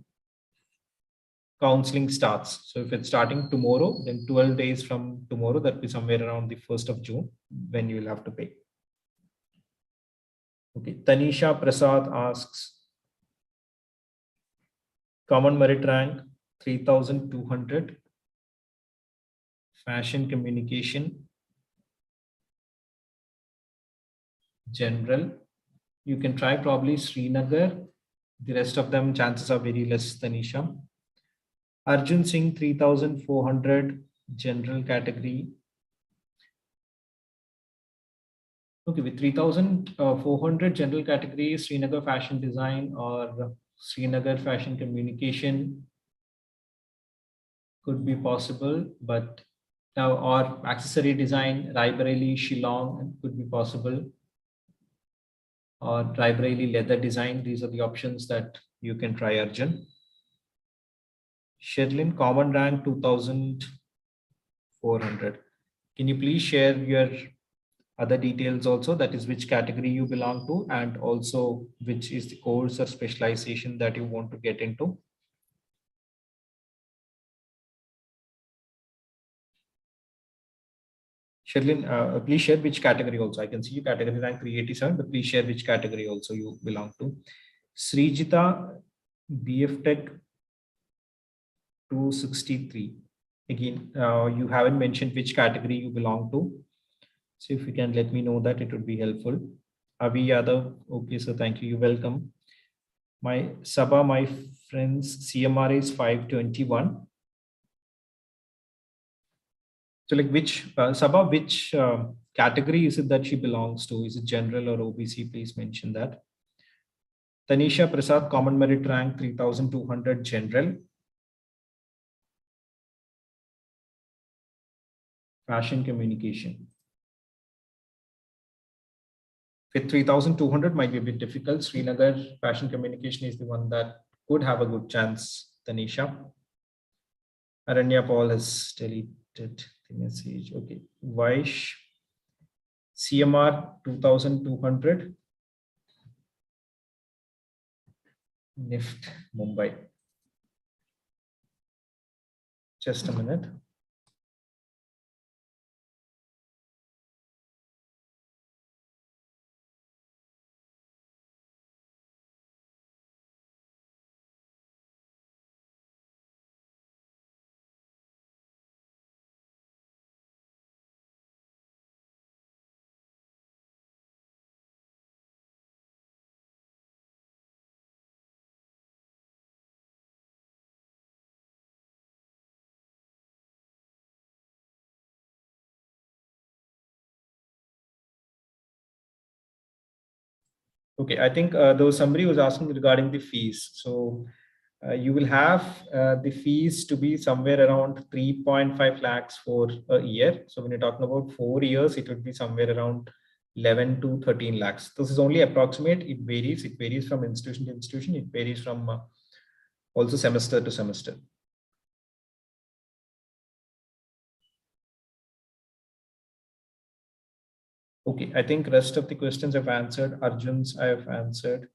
counseling starts. So if it's starting tomorrow, then 12 days from tomorrow, that will be somewhere around the 1st of June when you will have to pay. Okay, Tanisha Prasad asks, common merit rank 3,200, fashion communication, general. You can try probably Srinagar. The rest of them chances are very less, Tanisha. Arjun Singh 3,400, general category. Okay, with 3,400 general category, Srinagar fashion design or Srinagar fashion communication could be possible, but now or accessory design, Raebareli, Shillong could be possible, or Raebareli leather design. These are the options that you can try, Arjun. Sherlin, common rank 2,400. Can you please share your other details also, that is which category you belong to and also which is the course or specialization that you want to get into? Sherlin, please share which category also. I can see you category rank 387, but please share which category also you belong to. Srijita, BF Tech 263. Again, you haven't mentioned which category you belong to. So if you can let me know that, it would be helpful. Avi Yadav, okay, so thank you. You're welcome. My Sabha, my friends, CMR is 521. So like which, Sabha, which category is it that she belongs to? Is it general or OBC? Please mention that. Tanisha Prasad, common merit rank 3,200, general. Fashion communication. With 3,200 might be a bit difficult. Srinagar fashion communication is the one that could have a good chance, Tanisha. Aranya Paul has deleted the message. Okay. Vaish, CMR 2,200. NIFT Mumbai. Just a minute. Okay, I think there was somebody who was asking regarding the fees. So you will have the fees to be somewhere around 3.5 lakhs for a year. So when you're talking about 4 years, it would be somewhere around 11 to 13 lakhs. This is only approximate. It varies. It varies from institution to institution. It varies from also semester to semester. Okay, I think rest of the questions I've answered. Arjun's I have answered.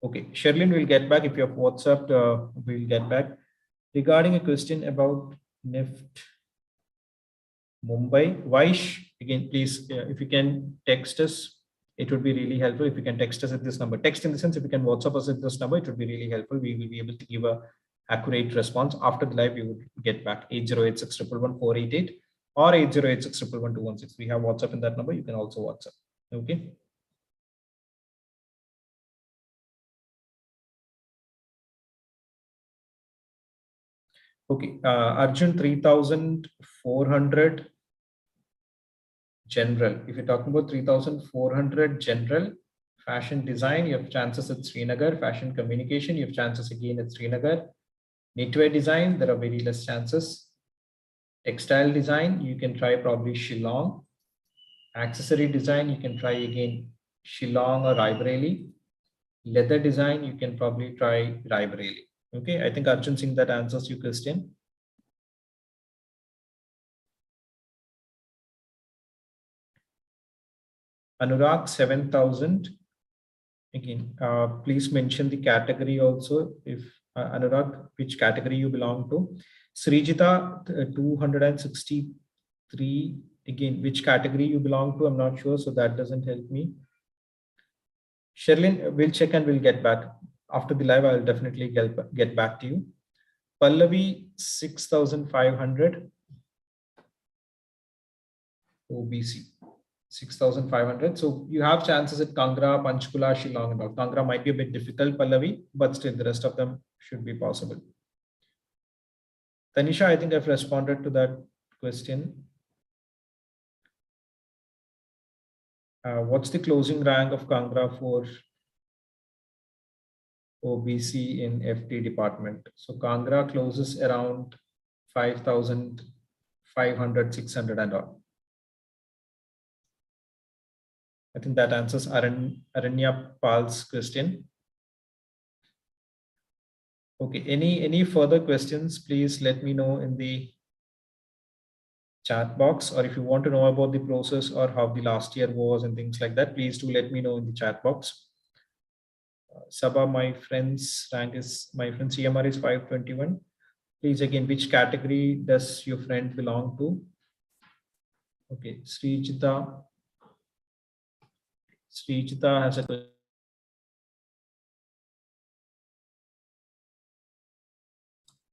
Okay, Sherlin will get back. If you have WhatsApp, we'll get back. Regarding a question about NIFT Mumbai, Vaish, again, please, if you can text us, it would be really helpful. If you can text us at this number, text in the sense, if you can WhatsApp us at this number, it would be really helpful. We will be able to give a accurate response. After the live, we would get back 8086 111 or 8086 11216. We have WhatsApp in that number. You can also WhatsApp. Okay. Okay, Arjun 3,400 general. If you're talking about 3,400 general, fashion design, you have chances at Srinagar. Fashion communication, you have chances again at Srinagar. Knitwear design, there are very less chances. Textile design, you can try probably Shillong. Accessory design, you can try again Shillong or Raebareli. Leather design, you can probably try Raebareli. Okay, I think Arjun Singh, that answers your question. Anurag, 7,000. Again, please mention the category also. If Anurag, which category you belong to. Srijita, 263. Again, which category you belong to, I'm not sure, so that doesn't help me. Sherlyn, we'll check and we'll get back. After the live, I'll definitely get back to you. Pallavi, 6,500. OBC, 6,500. So you have chances at Kangra, Panchkula, Shillong and all. Kangra might be a bit difficult, Pallavi, but still the rest of them should be possible. Tanisha, I think I've responded to that question. What's the closing rank of Kangra for OBC in FT department? So Kangra closes around 5,500, 600 and all. I think that answers Aranya Pal's question. Okay, any further questions, please let me know in the chat box, or if you want to know about the process or how the last year was and things like that, please do let me know in the chat box. Sabha, my friend's CMR is 521. Please, again, which category does your friend belong to? Okay, Srijita has a question.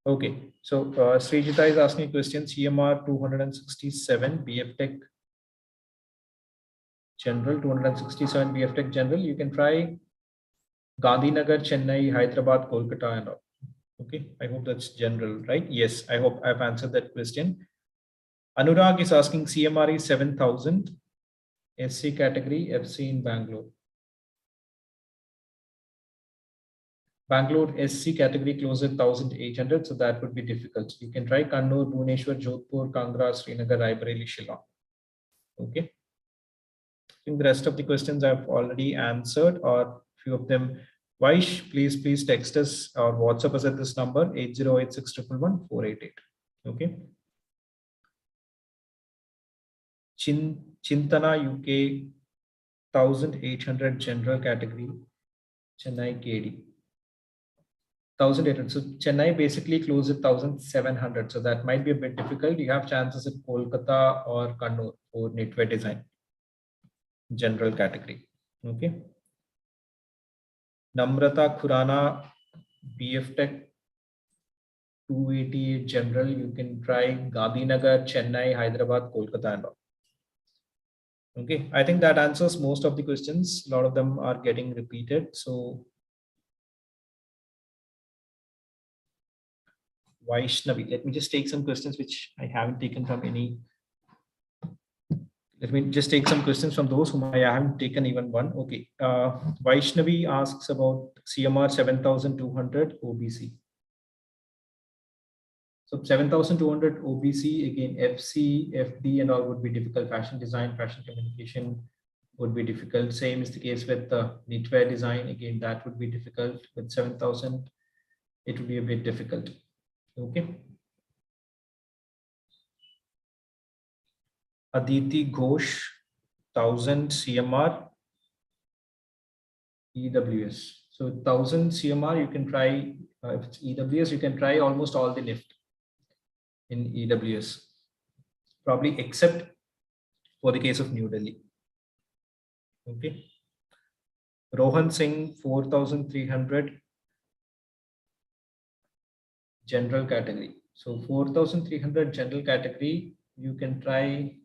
Okay, so Srijita is asking a question. CMR 267, BF Tech General, 267 BF Tech General. You can try Gandhinagar, Chennai, Hyderabad, Kolkata and all. Okay, I hope that's general, right? Yes, I hope I've answered that question. Anurag is asking CMR is 7,000, SC category, FC in Bangalore. Bangalore SC category closes at 1,800, so that would be difficult. You can try Kannur, Bhubaneswar, Jodhpur, Kangra, Srinagar, Raebareli, Shillong. Okay. I think the rest of the questions I've already answered, or few of them. Vaish, please text us or WhatsApp us at this number 8086111488. Okay. Chintana UK 1,800 general category, Chennai KD 1,800. So Chennai basically closed at 1,700. So that might be a bit difficult. You have chances at Kolkata or Kannur for knitwear design, general category. Okay. Namrata Khurana, BF Tech 288 general. You can try Gandhinagar, Chennai, Hyderabad, Kolkata and all. Okay, I think that answers most of the questions. A lot of them are getting repeated. So Vaishnavi, let me just take some questions which I haven't taken from any. Let me just take some questions from those whom I haven't taken even one. Okay, Vaishnavi asks about CMR 7,200 OBC. So 7,200 OBC, again, FC, FD and all would be difficult. Fashion design, fashion communication would be difficult. Same is the case with the knitwear design. Again, that would be difficult. With 7,000, it would be a bit difficult. Okay. Aditi Ghosh, 1,000 CMR, EWS. So 1,000 CMR, you can try, if it's EWS, you can try almost all the NIFT in EWS, probably except for the case of New Delhi. Okay. Rohan Singh, 4,300 general category. So 4,300 general category, you can try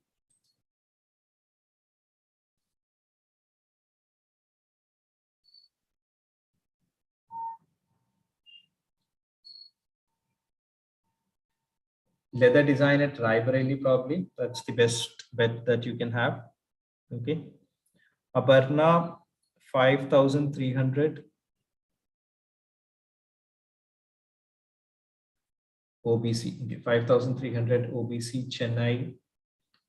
leather design at Raebareli, probably. That's the best bet that you can have. Okay. Aparna, 5,300 OBC. Okay, 5,300 OBC Chennai.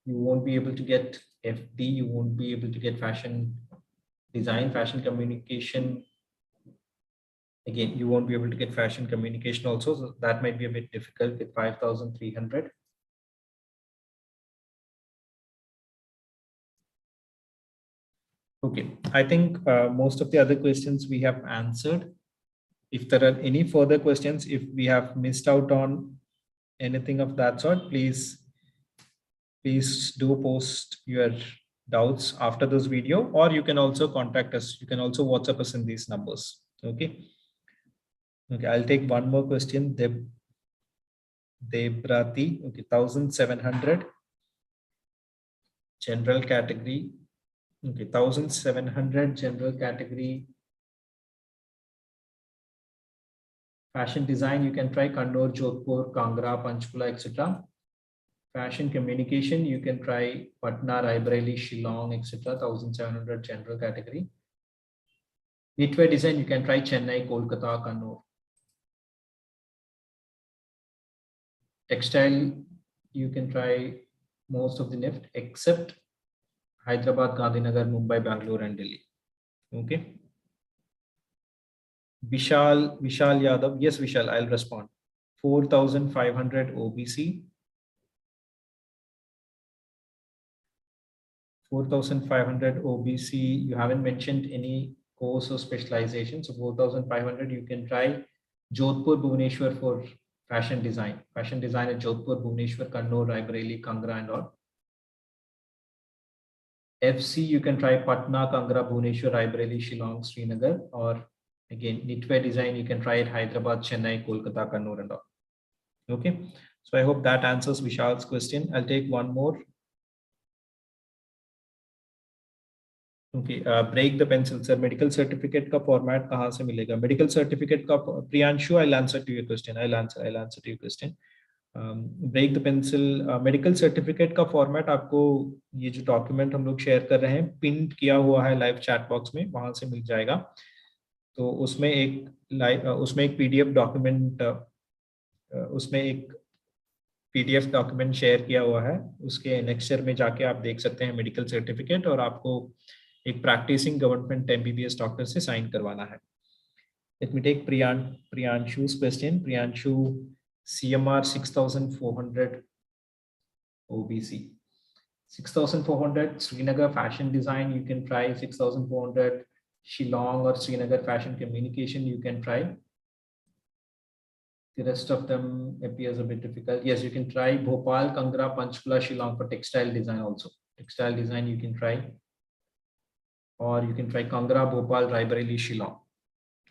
You won't be able to get FD. You won't be able to get fashion design, fashion communication. Again, you won't be able to get fashion communication also, so that might be a bit difficult with 5,300. Okay, I think most of the other questions we have answered. If there are any further questions, if we have missed out on anything of that sort, please do post your doubts after this video, or you can also contact us. You can also WhatsApp us in these numbers. Okay. Okay, I'll take one more question. Debrati, okay, 1,700 general category. Okay, 1,700 general category. Fashion design, you can try Kannur, Jodhpur, Kangra, Panchkula, etc. Fashion communication, you can try Patna, Raebareli, Shillong, etc. 1,700 general category. Knitwear design, you can try Chennai, Kolkata, Kannur. Textile, you can try most of the NIFT except Hyderabad, Gandhinagar, Mumbai, Bangalore, and Delhi. Okay. Vishal Yadav. Yes, Vishal, I'll respond. 4,500 OBC. 4,500 OBC. You haven't mentioned any course or specialization. So 4,500, you can try Jodhpur, Bhubaneswar for fashion design. Fashion design at Jodhpur, Bhubaneswar, Kannur, Raebareli, Kangra, and all. FC, you can try Patna, Kangra, Bhubaneswar, Raebareli, Shillong, Srinagar, or again, knitwear design, you can try it Hyderabad, Chennai, Kolkata, Kannur, and all. Okay. So I hope that answers Vishal's question. I'll take one more. Okay, break the pencil, sir. Medical certificate का format कहाँ से मिलेगा? Medical certificate का Priyanshu, I'll answer to your question. I'll answer to your question. Break the pencil. Medical certificate का format आपको ये जो document हम लोग share कर रहे हैं, pinned किया हुआ है live chat box में, वहाँ से मिल जाएगा. तो उसमें एक PDF document, उसमें एक PDF डॉक्यूमेंट शेयर किया हुआ है. उसके एनेक्सर में जाके आप देख सकते हैं मेडिकल सर्टिफिकेट, और आपको एक प्रैक्टिसिंग गवर्नमेंट MBBS डॉक्टर से साइन करवाना है. Let me take Priyanshu's question. Priyanshu, CMR 6,400 OBC. 6,400 Srinagar fashion design, you can try. 6,400 Shillong or Srinagar fashion communication, you can try. The rest of them appears a bit difficult. Yes, you can try Bhopal, Kangra, Panchkula, Shillong for textile design also. Textile design you can try. Or you can try Kangra, Bhopal, Raebareli, Shillong.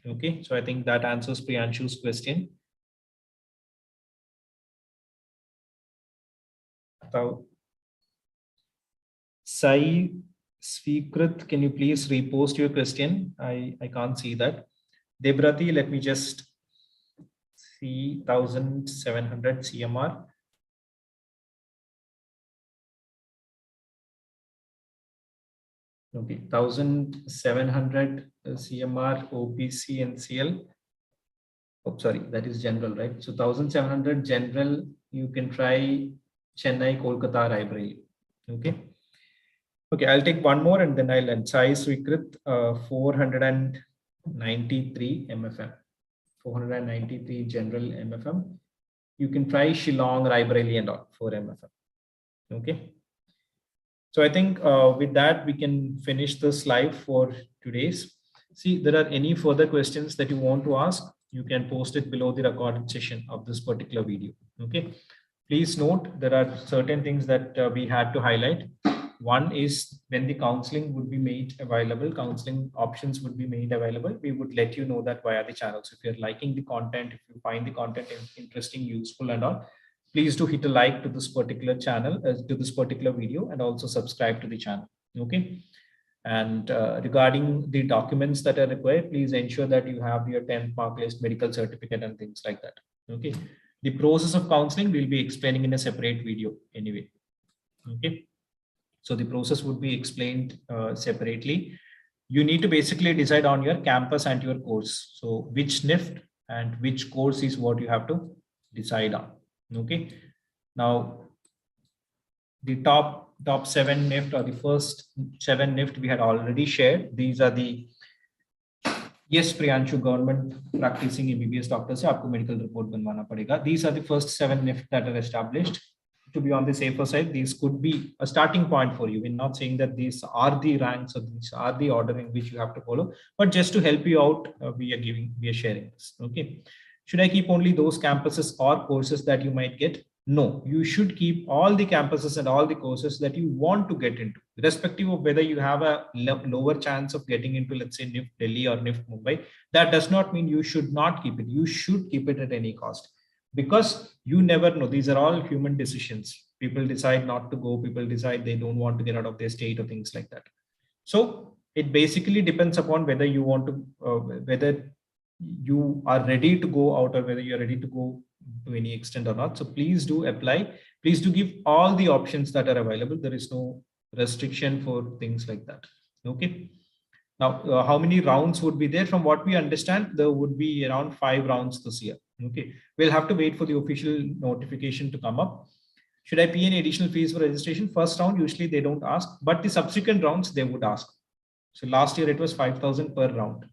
Okay, so I think that answers Priyanshu's question. So, Sai Svikrit, can you please repost your question? I can't see that. Debrati, let me just see 1,700 CMR. Okay, 1,700 CMR, OBC, and CL. Oh, sorry, that is general, right? So 1,700 general, you can try Chennai, Kolkata, Raebareli. Okay. Okay, I'll take one more and then I'll end. Sai Swikrit, 493 MFM. 493 general MFM. You can try Shillong, Raebareli, and all 4 MFM. Okay. So I think with that, we can finish this live for today's. See, there are any further questions that you want to ask, you can post it below the recorded session of this particular video. Okay. Please note, there are certain things that we had to highlight. One is when the counseling would be made available, counseling options would be made available, we would let you know that via the channel. So if you're liking the content, if you find the content interesting, useful, and all, please do hit a like to this particular channel, to this particular video, and also subscribe to the channel. Okay. And regarding the documents that are required, please ensure that you have your 10th mark list, medical certificate, and things like that. Okay. The process of counseling we'll be explaining in a separate video anyway. Okay. So the process would be explained separately. You need to basically decide on your campus and your course. So which NIFT and which course is what you have to decide on. Okay. Now, the top top 7 NIFT or the first 7 NIFT we had already shared. These are the, yes, Priyanshu, government practicing MBBS doctors से आपको medical report बनवाना पड़ेगा. These are the first 7 NIFT that are established. To be on the safer side, these could be a starting point for you. We're not saying that these are the ranks or these are the ordering which you have to follow, but just to help you out, we are sharing this. Okay. Should I keep only those campuses or courses that you might get? No, you should keep all the campuses and all the courses that you want to get into, irrespective of whether you have a lower chance of getting into, let's say, NIFT Delhi or NIFT Mumbai. That does not mean you should not keep it. You should keep it at any cost, because you never know. These are all human decisions. People decide not to go. People decide they don't want to get out of their state or things like that. So it basically depends upon whether you want to, whether you are ready to go out or whether you're ready to go to any extent or not. So please do apply. Please do give all the options that are available. There is no restriction for things like that. Okay. Now, how many rounds would be there? From what we understand, there would be around 5 rounds this year. Okay. We'll have to wait for the official notification to come up. Should I pay any additional fees for registration? First round, usually they don't ask, but the subsequent rounds they would ask. So last year it was 5,000 per round.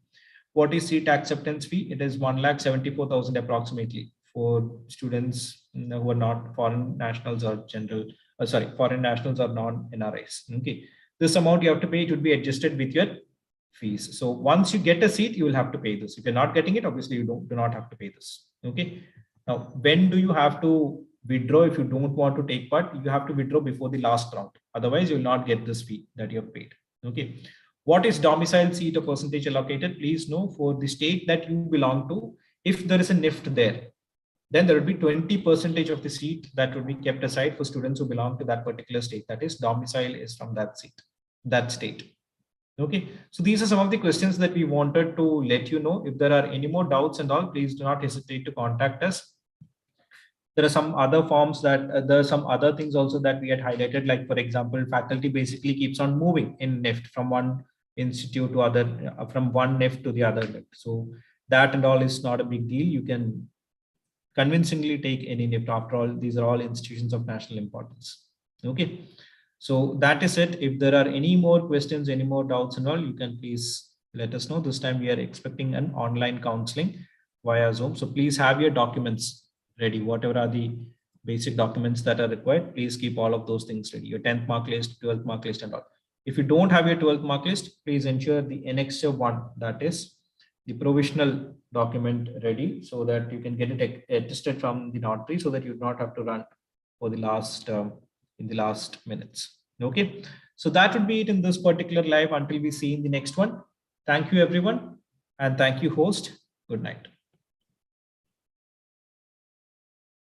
What is seat acceptance fee? It is 1,74,000 approximately for students who are not foreign nationals or foreign nationals or non-NRIs. Okay. This amount you have to pay, it would be adjusted with your fees. So once you get a seat, you will have to pay this. If you're not getting it, obviously you do not have to pay this. Okay. Now, when do you have to withdraw? If you don't want to take part, you have to withdraw before the last round. Otherwise, you will not get this fee that you have paid. Okay. What is domicile seat or percentage allocated? Please know, for the state that you belong to, if there is a NIFT there, then there will be 20% of the seat that will be kept aside for students who belong to that particular state. That is, domicile is from that seat, that state. Okay. So these are some of the questions that we wanted to let you know. If there are any more doubts and all, please do not hesitate to contact us. There are some other forms that there are some other things also that we had highlighted. Like, for example, faculty basically keeps on moving in NIFT from one institute to other, from one NIFT to the other NIFT. So that and all is not a big deal. You can convincingly take any NIFT. After all, these are all institutions of national importance. Okay. So that is it. If there are any more questions, any more doubts and all, you can please let us know. This time we are expecting an online counseling via Zoom. So please have your documents ready. Whatever are the basic documents that are required, please keep all of those things ready. Your 10th mark list, 12th mark list and all. If you don't have your 12th mark list, please ensure the Annexure 1, that is the provisional document, ready, so that you can get it attested from the notary, so that you do not have to run for the last in the last minutes. Okay, so that would be it in this particular live. Until we see in the next one, thank you everyone, and thank you host. Good night.